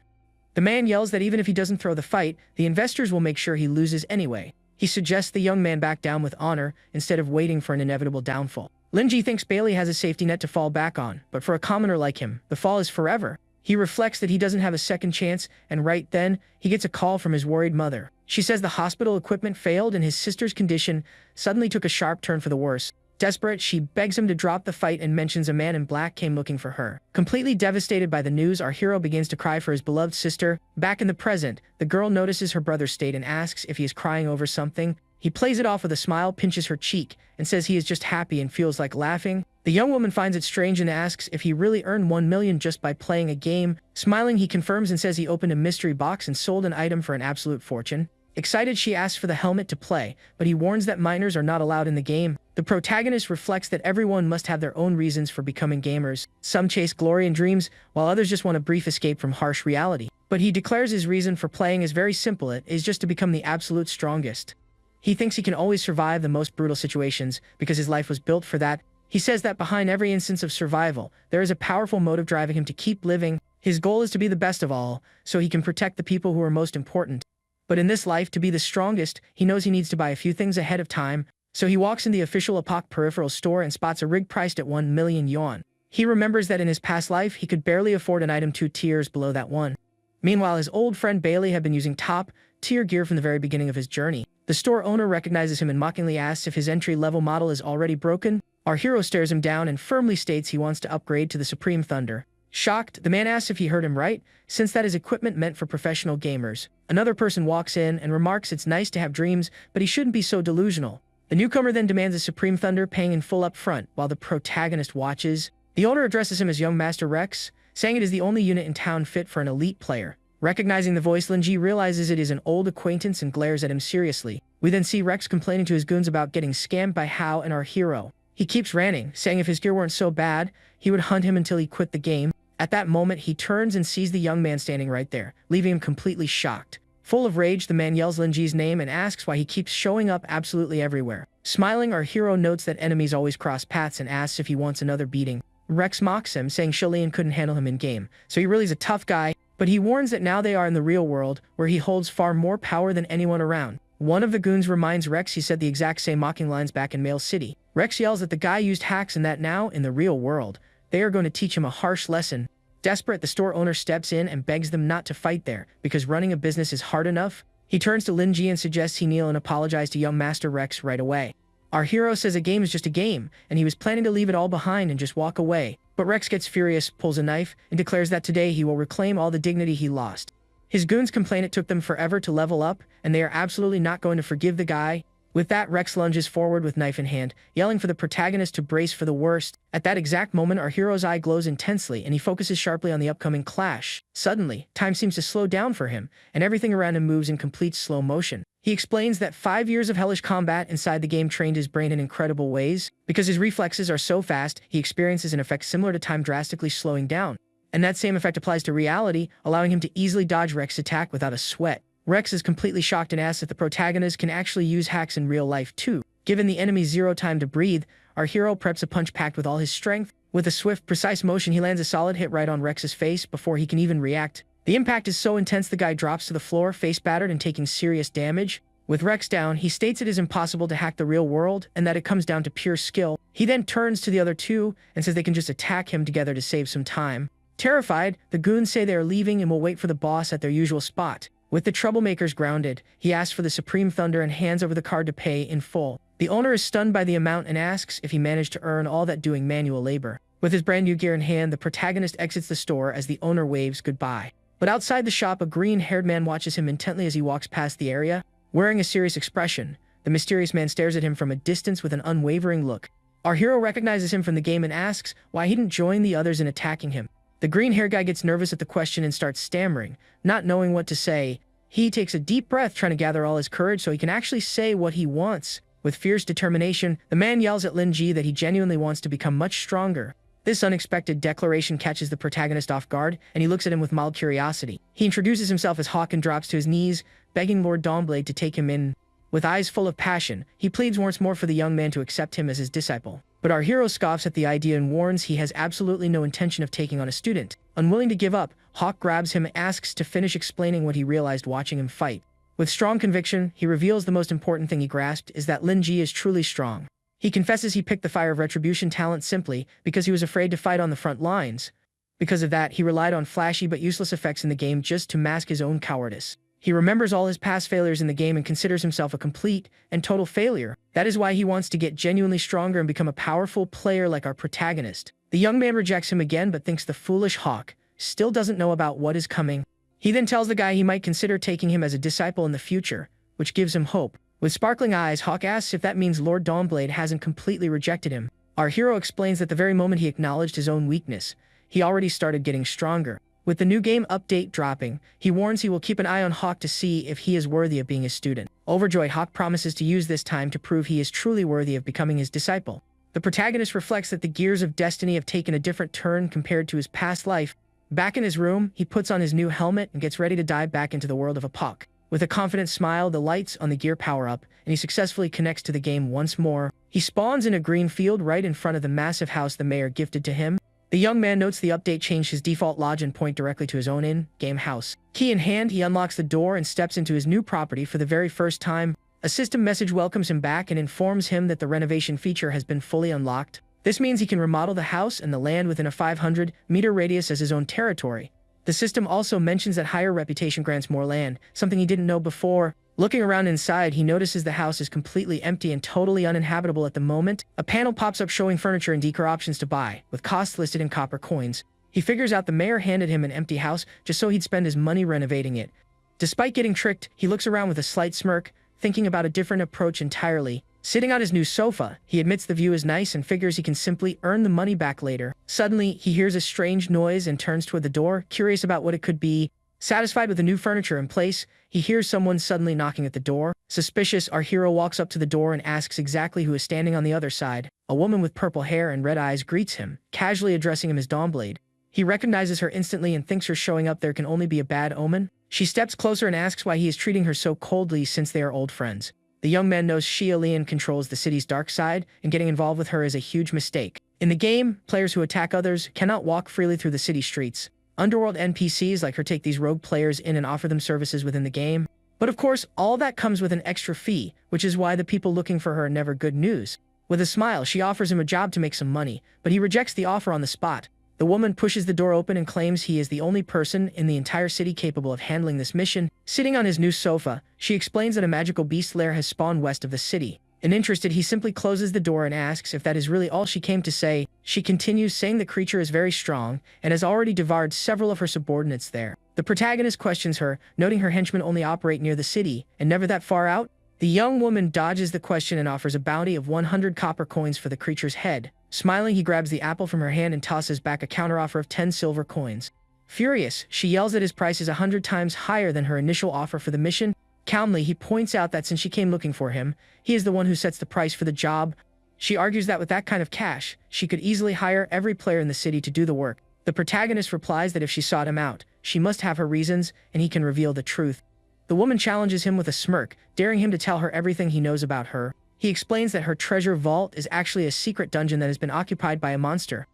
The man yells that even if he doesn't throw the fight, the investors will make sure he loses anyway. He suggests the young man back down with honor instead of waiting for an inevitable downfall. Linji thinks Bailey has a safety net to fall back on, but for a commoner like him, the fall is forever. He reflects that he doesn't have a second chance, and right then, he gets a call from his worried mother. She says the hospital equipment failed and his sister's condition suddenly took a sharp turn for the worse. Desperate, she begs him to drop the fight and mentions a man in black came looking for her. Completely devastated by the news, our hero begins to cry for his beloved sister. Back in the present, the girl notices her brother's state and asks if he is crying over something. He plays it off with a smile, pinches her cheek, and says he is just happy and feels like laughing. The young woman finds it strange and asks if he really earned 1 million just by playing a game. Smiling, he confirms and says he opened a mystery box and sold an item for an absolute fortune. Excited, she asks for the helmet to play, but he warns that minors are not allowed in the game. The protagonist reflects that everyone must have their own reasons for becoming gamers. Some chase glory and dreams, while others just want a brief escape from harsh reality. But he declares his reason for playing is very simple. It is just to become the absolute strongest. He thinks he can always survive the most brutal situations because his life was built for that. He says that behind every instance of survival, there is a powerful motive driving him to keep living. His goal is to be the best of all, so he can protect the people who are most important. But in this life, to be the strongest, he knows he needs to buy a few things ahead of time, so he walks in the official Epoch peripheral store and spots a rig priced at 1 million yuan. He remembers that in his past life, he could barely afford an item 2 tiers below that one. Meanwhile, his old friend Bailey had been using top-tier gear from the very beginning of his journey. The store owner recognizes him and mockingly asks if his entry-level model is already broken. Our hero stares him down and firmly states he wants to upgrade to the Supreme Thunder. Shocked, the man asks if he heard him right, since that is equipment meant for professional gamers. Another person walks in and remarks it's nice to have dreams, but he shouldn't be so delusional. The newcomer then demands a Supreme Thunder, paying in full up front, while the protagonist watches. The owner addresses him as young Master Rex, saying it is the only unit in town fit for an elite player. Recognizing the voice, Linji realizes it is an old acquaintance and glares at him seriously. We then see Rex complaining to his goons about getting scammed by Hao and our hero. He keeps ranting, saying if his gear weren't so bad, he would hunt him until he quit the game. At that moment, he turns and sees the young man standing right there, leaving him completely shocked. Full of rage, the man yells Linji's name and asks why he keeps showing up absolutely everywhere. Smiling, our hero notes that enemies always cross paths and asks if he wants another beating. Rex mocks him, saying Shilian couldn't handle him in-game, so he really is a tough guy, but he warns that now they are in the real world, where he holds far more power than anyone around. One of the goons reminds Rex he said the exact same mocking lines back in Mail City. Rex yells that the guy used hacks and that now, in the real world, they are going to teach him a harsh lesson. Desperate, the store owner steps in and begs them not to fight there, because running a business is hard enough. He turns to Linji and suggests he kneel and apologize to young Master Rex right away. Our hero says a game is just a game, and he was planning to leave it all behind and just walk away. But Rex gets furious, pulls a knife, and declares that today he will reclaim all the dignity he lost. His goons complain it took them forever to level up, and they are absolutely not going to forgive the guy. With that, Rex lunges forward with knife in hand, yelling for the protagonist to brace for the worst. At that exact moment, our hero's eye glows intensely, and he focuses sharply on the upcoming clash. Suddenly, time seems to slow down for him, and everything around him moves in complete slow motion. He explains that 5 years of hellish combat inside the game trained his brain in incredible ways. Because his reflexes are so fast, he experiences an effect similar to time drastically slowing down. and that same effect applies to reality, allowing him to easily dodge Rex's attack without a sweat. Rex is completely shocked and asks if the protagonist can actually use hacks in real life too. Given the enemy zero time to breathe, our hero preps a punch packed with all his strength. With a swift, precise motion, he lands a solid hit right on Rex's face before he can even react. The impact is so intense the guy drops to the floor, face battered and taking serious damage. With Rex down, he states it is impossible to hack the real world and that it comes down to pure skill. He then turns to the other two and says they can just attack him together to save some time. Terrified, the goons say they are leaving and will wait for the boss at their usual spot. With the troublemakers grounded, he asks for the Supreme Thunder and hands over the card to pay in full. The owner is stunned by the amount and asks if he managed to earn all that doing manual labor. With his brand new gear in hand, the protagonist exits the store as the owner waves goodbye. But outside the shop, a green-haired man watches him intently as he walks past the area. Wearing a serious expression, the mysterious man stares at him from a distance with an unwavering look. Our hero recognizes him from the game and asks why he didn't join the others in attacking him. The green-haired guy gets nervous at the question and starts stammering, not knowing what to say. He takes a deep breath, trying to gather all his courage so he can actually say what he wants. With fierce determination, the man yells at Linji that he genuinely wants to become much stronger. This unexpected declaration catches the protagonist off guard, and he looks at him with mild curiosity. He introduces himself as Hawk and drops to his knees, begging Lord Dawnblade to take him in. With eyes full of passion, he pleads once more for the young man to accept him as his disciple. But our hero scoffs at the idea and warns he has absolutely no intention of taking on a student. Unwilling to give up, Hawk grabs him and asks to finish explaining what he realized watching him fight. With strong conviction, he reveals the most important thing he grasped is that Linji is truly strong. He confesses he picked the Fire of Retribution talent simply because he was afraid to fight on the front lines. Because of that, he relied on flashy but useless effects in the game just to mask his own cowardice. He remembers all his past failures in the game and considers himself a complete and total failure. That is why he wants to get genuinely stronger and become a powerful player like our protagonist. The young man rejects him again but thinks the foolish Hawk still doesn't know about what is coming. He then tells the guy he might consider taking him as a disciple in the future, which gives him hope. With sparkling eyes, Hawk asks if that means Lord Dawnblade hasn't completely rejected him. Our hero explains that the very moment he acknowledged his own weakness, he already started getting stronger. With the new game update dropping, he warns he will keep an eye on Hawk to see if he is worthy of being a student. Overjoyed, Hawk promises to use this time to prove he is truly worthy of becoming his disciple. The protagonist reflects that the gears of destiny have taken a different turn compared to his past life. Back in his room, he puts on his new helmet and gets ready to dive back into the world of Apoc. With a confident smile, the lights on the gear power up, and he successfully connects to the game once more. He spawns in a green field right in front of the massive house the mayor gifted to him. The young man notes the update changed his default lodge point directly to his own in-game house. Key in hand, he unlocks the door and steps into his new property for the very first time. A system message welcomes him back and informs him that the renovation feature has been fully unlocked. This means he can remodel the house and the land within a 500-meter radius as his own territory. The system also mentions that higher reputation grants more land, something he didn't know before. Looking around inside, he notices the house is completely empty and totally uninhabitable at the moment. A panel pops up showing furniture and decor options to buy, with costs listed in copper coins. He figures out the mayor handed him an empty house just so he'd spend his money renovating it. Despite getting tricked, he looks around with a slight smirk, thinking about a different approach entirely. Sitting on his new sofa, he admits the view is nice and figures he can simply earn the money back later. Suddenly, he hears a strange noise and turns toward the door, curious about what it could be. Satisfied with the new furniture in place, he hears someone suddenly knocking at the door. Suspicious, our hero walks up to the door and asks exactly who is standing on the other side. A woman with purple hair and red eyes greets him, casually addressing him as Dawnblade. He recognizes her instantly and thinks her showing up there can only be a bad omen. She steps closer and asks why he is treating her so coldly since they are old friends. The young man knows Xia Lian controls the city's dark side, and getting involved with her is a huge mistake. In the game, players who attack others cannot walk freely through the city streets. Underworld NPCs like her take these rogue players in and offer them services within the game. But of course, all that comes with an extra fee, which is why the people looking for her are never good news. With a smile, she offers him a job to make some money, but he rejects the offer on the spot. The woman pushes the door open and claims he is the only person in the entire city capable of handling this mission. Sitting on his new sofa, she explains that a magical beast lair has spawned west of the city. Uninterested, he simply closes the door and asks if that is really all she came to say. She continues, saying the creature is very strong and has already devoured several of her subordinates there. The protagonist questions her, noting her henchmen only operate near the city and never that far out. The young woman dodges the question and offers a bounty of 100 copper coins for the creature's head. Smiling, he grabs the apple from her hand and tosses back a counteroffer of 10 silver coins. Furious, she yells that his price is 100 times higher than her initial offer for the mission. Calmly, he points out that since she came looking for him, he is the one who sets the price for the job. She argues that with that kind of cash, she could easily hire every player in the city to do the work. The protagonist replies that if she sought him out, she must have her reasons, and he can reveal the truth. The woman challenges him with a smirk, daring him to tell her everything he knows about her. He explains that her treasure vault is actually a secret dungeon that has been occupied by a monster.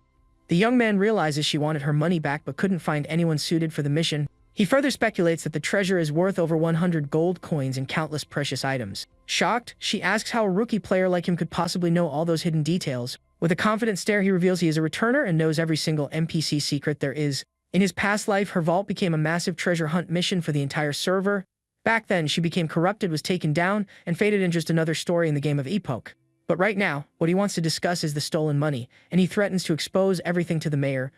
The young man realizes she wanted her money back but couldn't find anyone suited for the mission. He further speculates that the treasure is worth over 100 gold coins and countless precious items. Shocked, she asks how a rookie player like him could possibly know all those hidden details. With a confident stare, he reveals he is a returner and knows every single NPC secret there is. In his past life, her vault became a massive treasure hunt mission for the entire server. Back then, she became corrupted, was taken down, and faded in just another story in the game of Epoch. But right now, what he wants to discuss is the stolen money, and he threatens to expose everything to the mayor.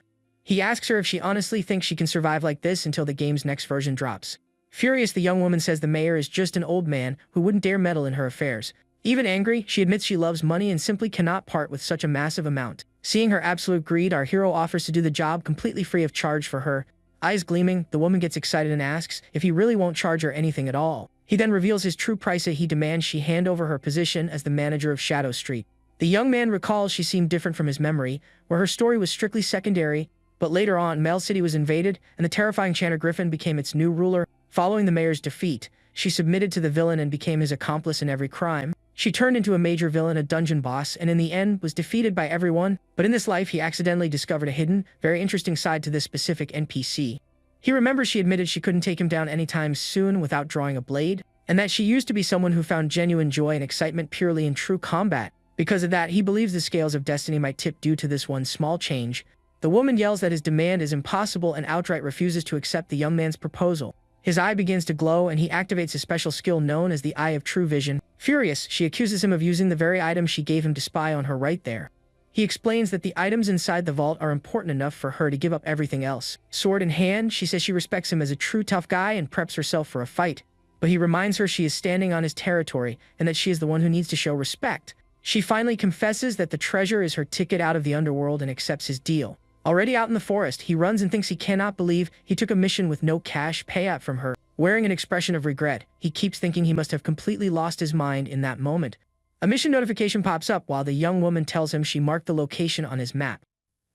He asks her if she honestly thinks she can survive like this until the game's next version drops. Furious, the young woman says the mayor is just an old man who wouldn't dare meddle in her affairs. Even angry, she admits she loves money and simply cannot part with such a massive amount. Seeing her absolute greed, our hero offers to do the job completely free of charge for her. Eyes gleaming, the woman gets excited and asks if he really won't charge her anything at all. He then reveals his true price. He demands she hand over her position as the manager of Shadow Street. The young man recalls she seemed different from his memory, where her story was strictly secondary, but later on, Mel City was invaded, and the terrifying Chanter Griffin became its new ruler. Following the mayor's defeat, she submitted to the villain and became his accomplice in every crime. She turned into a major villain, a dungeon boss, and in the end was defeated by everyone. But in this life, he accidentally discovered a hidden, very interesting side to this specific NPC. He remembers she admitted she couldn't take him down anytime soon without drawing a blade, and that she used to be someone who found genuine joy and excitement purely in true combat. Because of that, he believes the scales of destiny might tip due to this one small change. The woman yells that his demand is impossible and outright refuses to accept the young man's proposal. His eye begins to glow and he activates a special skill known as the Eye of True Vision. Furious, she accuses him of using the very item she gave him to spy on her right there. He explains that the items inside the vault are important enough for her to give up everything else. Sword in hand, she says she respects him as a true tough guy and preps herself for a fight. But he reminds her she is standing on his territory and that she is the one who needs to show respect. She finally confesses that the treasure is her ticket out of the underworld and accepts his deal. Already out in the forest, he runs and thinks he cannot believe he took a mission with no cash payout from her. Wearing an expression of regret, he keeps thinking he must have completely lost his mind in that moment. A mission notification pops up while the young woman tells him she marked the location on his map.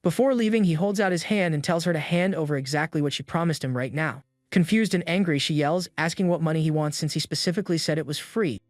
Before leaving, he holds out his hand and tells her to hand over exactly what she promised him right now. Confused and angry, she yells, asking what money he wants since he specifically said it was free.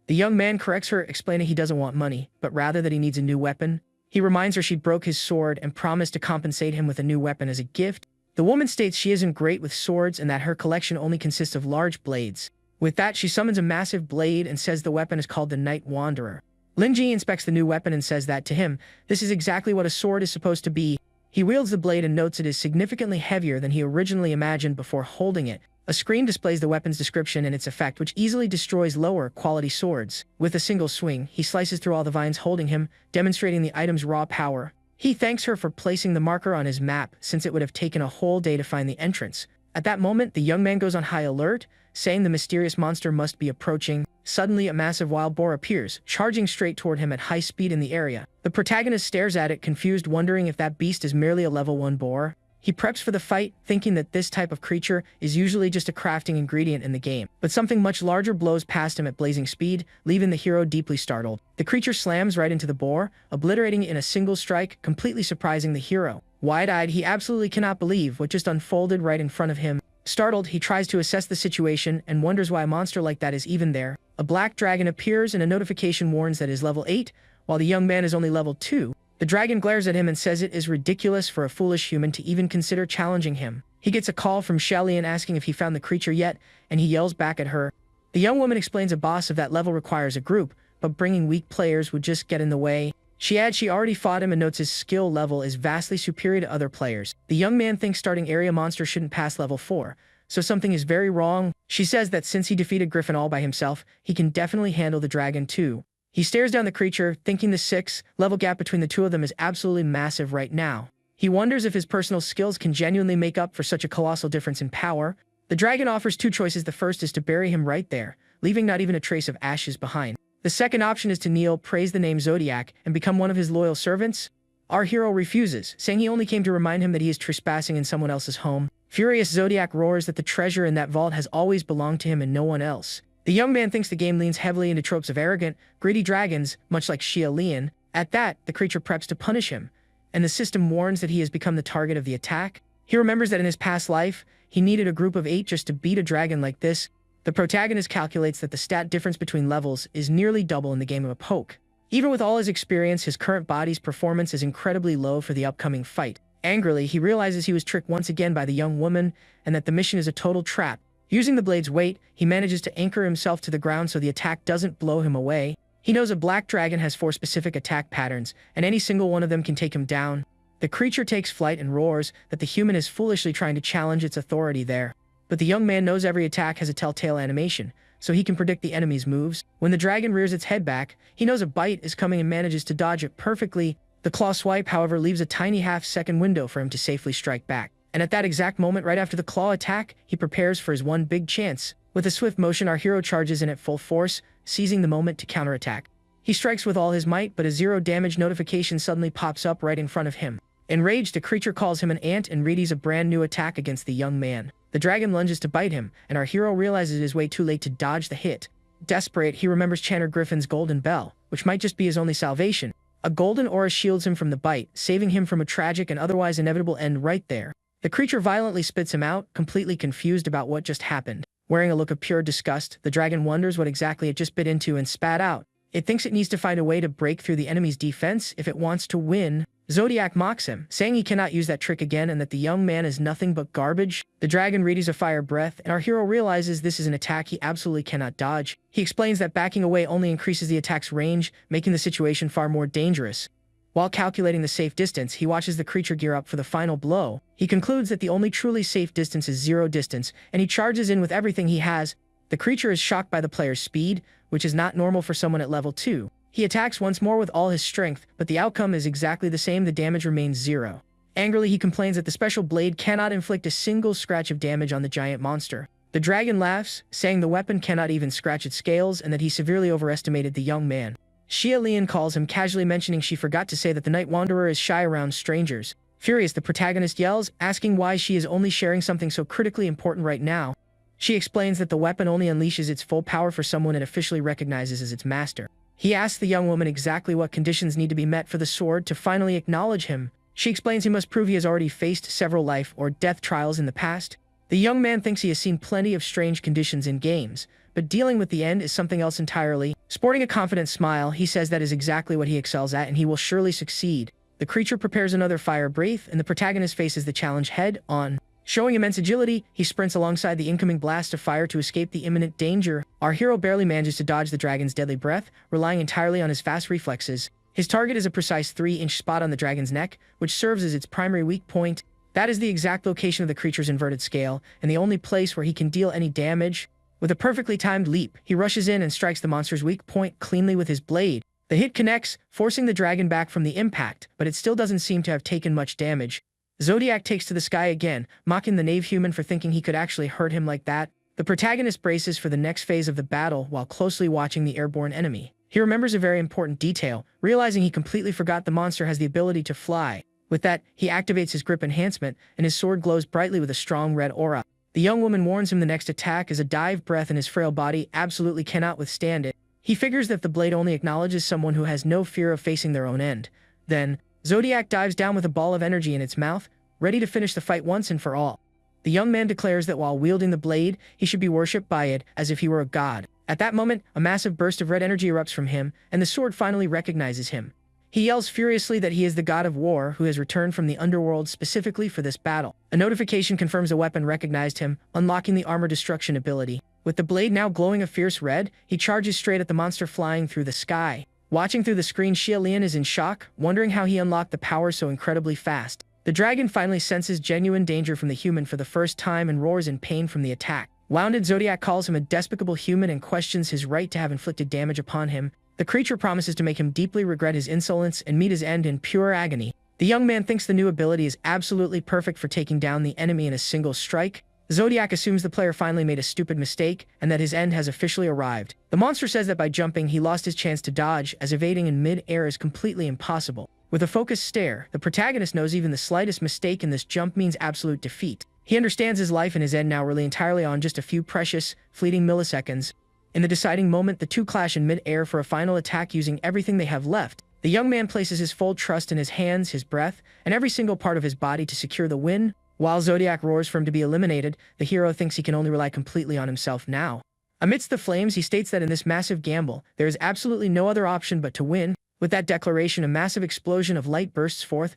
The young man corrects her, explaining he doesn't want money, but rather that he needs a new weapon. He reminds her she broke his sword and promised to compensate him with a new weapon as a gift. The woman states she isn't great with swords and that her collection only consists of large blades. With that, she summons a massive blade and says the weapon is called the Night Wanderer. Linji inspects the new weapon and says that to him, this is exactly what a sword is supposed to be. He wields the blade and notes it is significantly heavier than he originally imagined before holding it. A screen displays the weapon's description and its effect, which easily destroys lower-quality swords. With a single swing, he slices through all the vines holding him, demonstrating the item's raw power. He thanks her for placing the marker on his map, since it would have taken a whole day to find the entrance. At that moment, the young man goes on high alert, saying the mysterious monster must be approaching. Suddenly, a massive wild boar appears, charging straight toward him at high speed in the area. The protagonist stares at it, confused, wondering if that beast is merely a level 1 boar. He preps for the fight, thinking that this type of creature is usually just a crafting ingredient in the game. But something much larger blows past him at blazing speed, leaving the hero deeply startled. The creature slams right into the boar, obliterating it in a single strike, completely surprising the hero. Wide-eyed, he absolutely cannot believe what just unfolded right in front of him. Startled, he tries to assess the situation and wonders why a monster like that is even there. A black dragon appears and a notification warns that it is level 8, while the young man is only level 2. The dragon glares at him and says it is ridiculous for a foolish human to even consider challenging him. He gets a call from Shelly asking if he found the creature yet, and he yells back at her. The young woman explains a boss of that level requires a group, but bringing weak players would just get in the way. She adds she already fought him and notes his skill level is vastly superior to other players. The young man thinks starting area monster shouldn't pass level 4, so something is very wrong. She says that since he defeated Griffin all by himself, he can definitely handle the dragon too. He stares down the creature, thinking the 6-level gap between the two of them is absolutely massive right now. He wonders if his personal skills can genuinely make up for such a colossal difference in power. The dragon offers 2 choices. The first is to bury him right there, leaving not even a trace of ashes behind. The second option is to kneel, praise the name Zodiac, and become one of his loyal servants. Our hero refuses, saying he only came to remind him that he is trespassing in someone else's home. Furious, Zodiac roars that the treasure in that vault has always belonged to him and no one else. The young man thinks the game leans heavily into tropes of arrogant, greedy dragons, much like Xia Lian. At that, the creature preps to punish him. and the system warns that he has become the target of the attack. He remembers that in his past life, he needed a group of 8 just to beat a dragon like this. The protagonist calculates that the stat difference between levels is nearly double in the game of a poke. Even with all his experience, his current body's performance is incredibly low for the upcoming fight. Angrily, he realizes he was tricked once again by the young woman and that the mission is a total trap. Using the blade's weight, he manages to anchor himself to the ground so the attack doesn't blow him away. He knows a black dragon has 4 specific attack patterns, and any single one of them can take him down. The creature takes flight and roars that the human is foolishly trying to challenge its authority there. But the young man knows every attack has a telltale animation, so he can predict the enemy's moves. When the dragon rears its head back, he knows a bite is coming and manages to dodge it perfectly. The claw swipe, however, leaves a tiny half-second window for him to safely strike back. And at that exact moment, right after the claw attack, he prepares for his one big chance. With a swift motion, our hero charges in at full force, seizing the moment to counterattack. He strikes with all his might, but a 0 damage notification suddenly pops up right in front of him. Enraged, the creature calls him an ant and readies a brand new attack against the young man. The dragon lunges to bite him, and our hero realizes it is way too late to dodge the hit. Desperate, he remembers Channer Griffin's golden bell, which might just be his only salvation. A golden aura shields him from the bite, saving him from a tragic and otherwise inevitable end right there. The creature violently spits him out, completely confused about what just happened. Wearing a look of pure disgust, the dragon wonders what exactly it just bit into and spat out. It thinks it needs to find a way to break through the enemy's defense if it wants to win. Zodiac mocks him, saying he cannot use that trick again and that the young man is nothing but garbage. The dragon readies a fire breath, and our hero realizes this is an attack he absolutely cannot dodge. He explains that backing away only increases the attack's range, making the situation far more dangerous. While calculating the safe distance, he watches the creature gear up for the final blow. He concludes that the only truly safe distance is 0 distance, and he charges in with everything he has. The creature is shocked by the player's speed, which is not normal for someone at level 2. He attacks once more with all his strength, but the outcome is exactly the same. The damage remains 0. Angrily, he complains that the special blade cannot inflict a single scratch of damage on the giant monster. The dragon laughs, saying the weapon cannot even scratch its scales and that he severely overestimated the young man. Xia Lian calls him, casually mentioning she forgot to say that the Night Wanderer is shy around strangers. Furious, the protagonist yells, asking why she is only sharing something so critically important right now. She explains that the weapon only unleashes its full power for someone it officially recognizes as its master. He asks the young woman exactly what conditions need to be met for the sword to finally acknowledge him. She explains he must prove he has already faced several life or death trials in the past. The young man thinks he has seen plenty of strange conditions in games, but dealing with the end is something else entirely. Sporting a confident smile, he says that is exactly what he excels at and he will surely succeed. The creature prepares another fire breath, and the protagonist faces the challenge head-on. Showing immense agility, he sprints alongside the incoming blast of fire to escape the imminent danger. Our hero barely manages to dodge the dragon's deadly breath, relying entirely on his fast reflexes. His target is a precise 3-inch spot on the dragon's neck, which serves as its primary weak point. That is the exact location of the creature's inverted scale, and the only place where he can deal any damage. With a perfectly timed leap, he rushes in and strikes the monster's weak point cleanly with his blade. The hit connects, forcing the dragon back from the impact, but it still doesn't seem to have taken much damage. Zodiac takes to the sky again, mocking the knave human for thinking he could actually hurt him like that. The protagonist braces for the next phase of the battle while closely watching the airborne enemy. He remembers a very important detail, realizing he completely forgot the monster has the ability to fly. With that, he activates his grip enhancement, and his sword glows brightly with a strong red aura. The young woman warns him the next attack is a dive breath and his frail body absolutely cannot withstand it. He figures that the blade only acknowledges someone who has no fear of facing their own end. Then, Zodiac dives down with a ball of energy in its mouth, ready to finish the fight once and for all. The young man declares that while wielding the blade, he should be worshipped by it as if he were a god. At that moment, a massive burst of red energy erupts from him, and the sword finally recognizes him. He yells furiously that he is the god of war who has returned from the underworld specifically for this battle. A notification confirms a weapon recognized him, unlocking the armor destruction ability. With the blade now glowing a fierce red, he charges straight at the monster flying through the sky. Watching through the screen, Xia Lian is in shock, wondering how he unlocked the power so incredibly fast. The dragon finally senses genuine danger from the human for the first time and roars in pain from the attack. Wounded, Zodiac calls him a despicable human and questions his right to have inflicted damage upon him. The creature promises to make him deeply regret his insolence and meet his end in pure agony. The young man thinks the new ability is absolutely perfect for taking down the enemy in a single strike. Zodiac assumes the player finally made a stupid mistake and that his end has officially arrived. The monster says that by jumping, he lost his chance to dodge, as evading in mid-air is completely impossible. With a focused stare, the protagonist knows even the slightest mistake in this jump means absolute defeat. He understands his life and his end now rely entirely on just a few precious, fleeting milliseconds. In the deciding moment, the two clash in mid-air for a final attack using everything they have left. The young man places his full trust in his hands, his breath, and every single part of his body to secure the win. While Zodiac roars for him to be eliminated, the hero thinks he can only rely completely on himself now. Amidst the flames, he states that in this massive gamble, there is absolutely no other option but to win. With that declaration, a massive explosion of light bursts forth,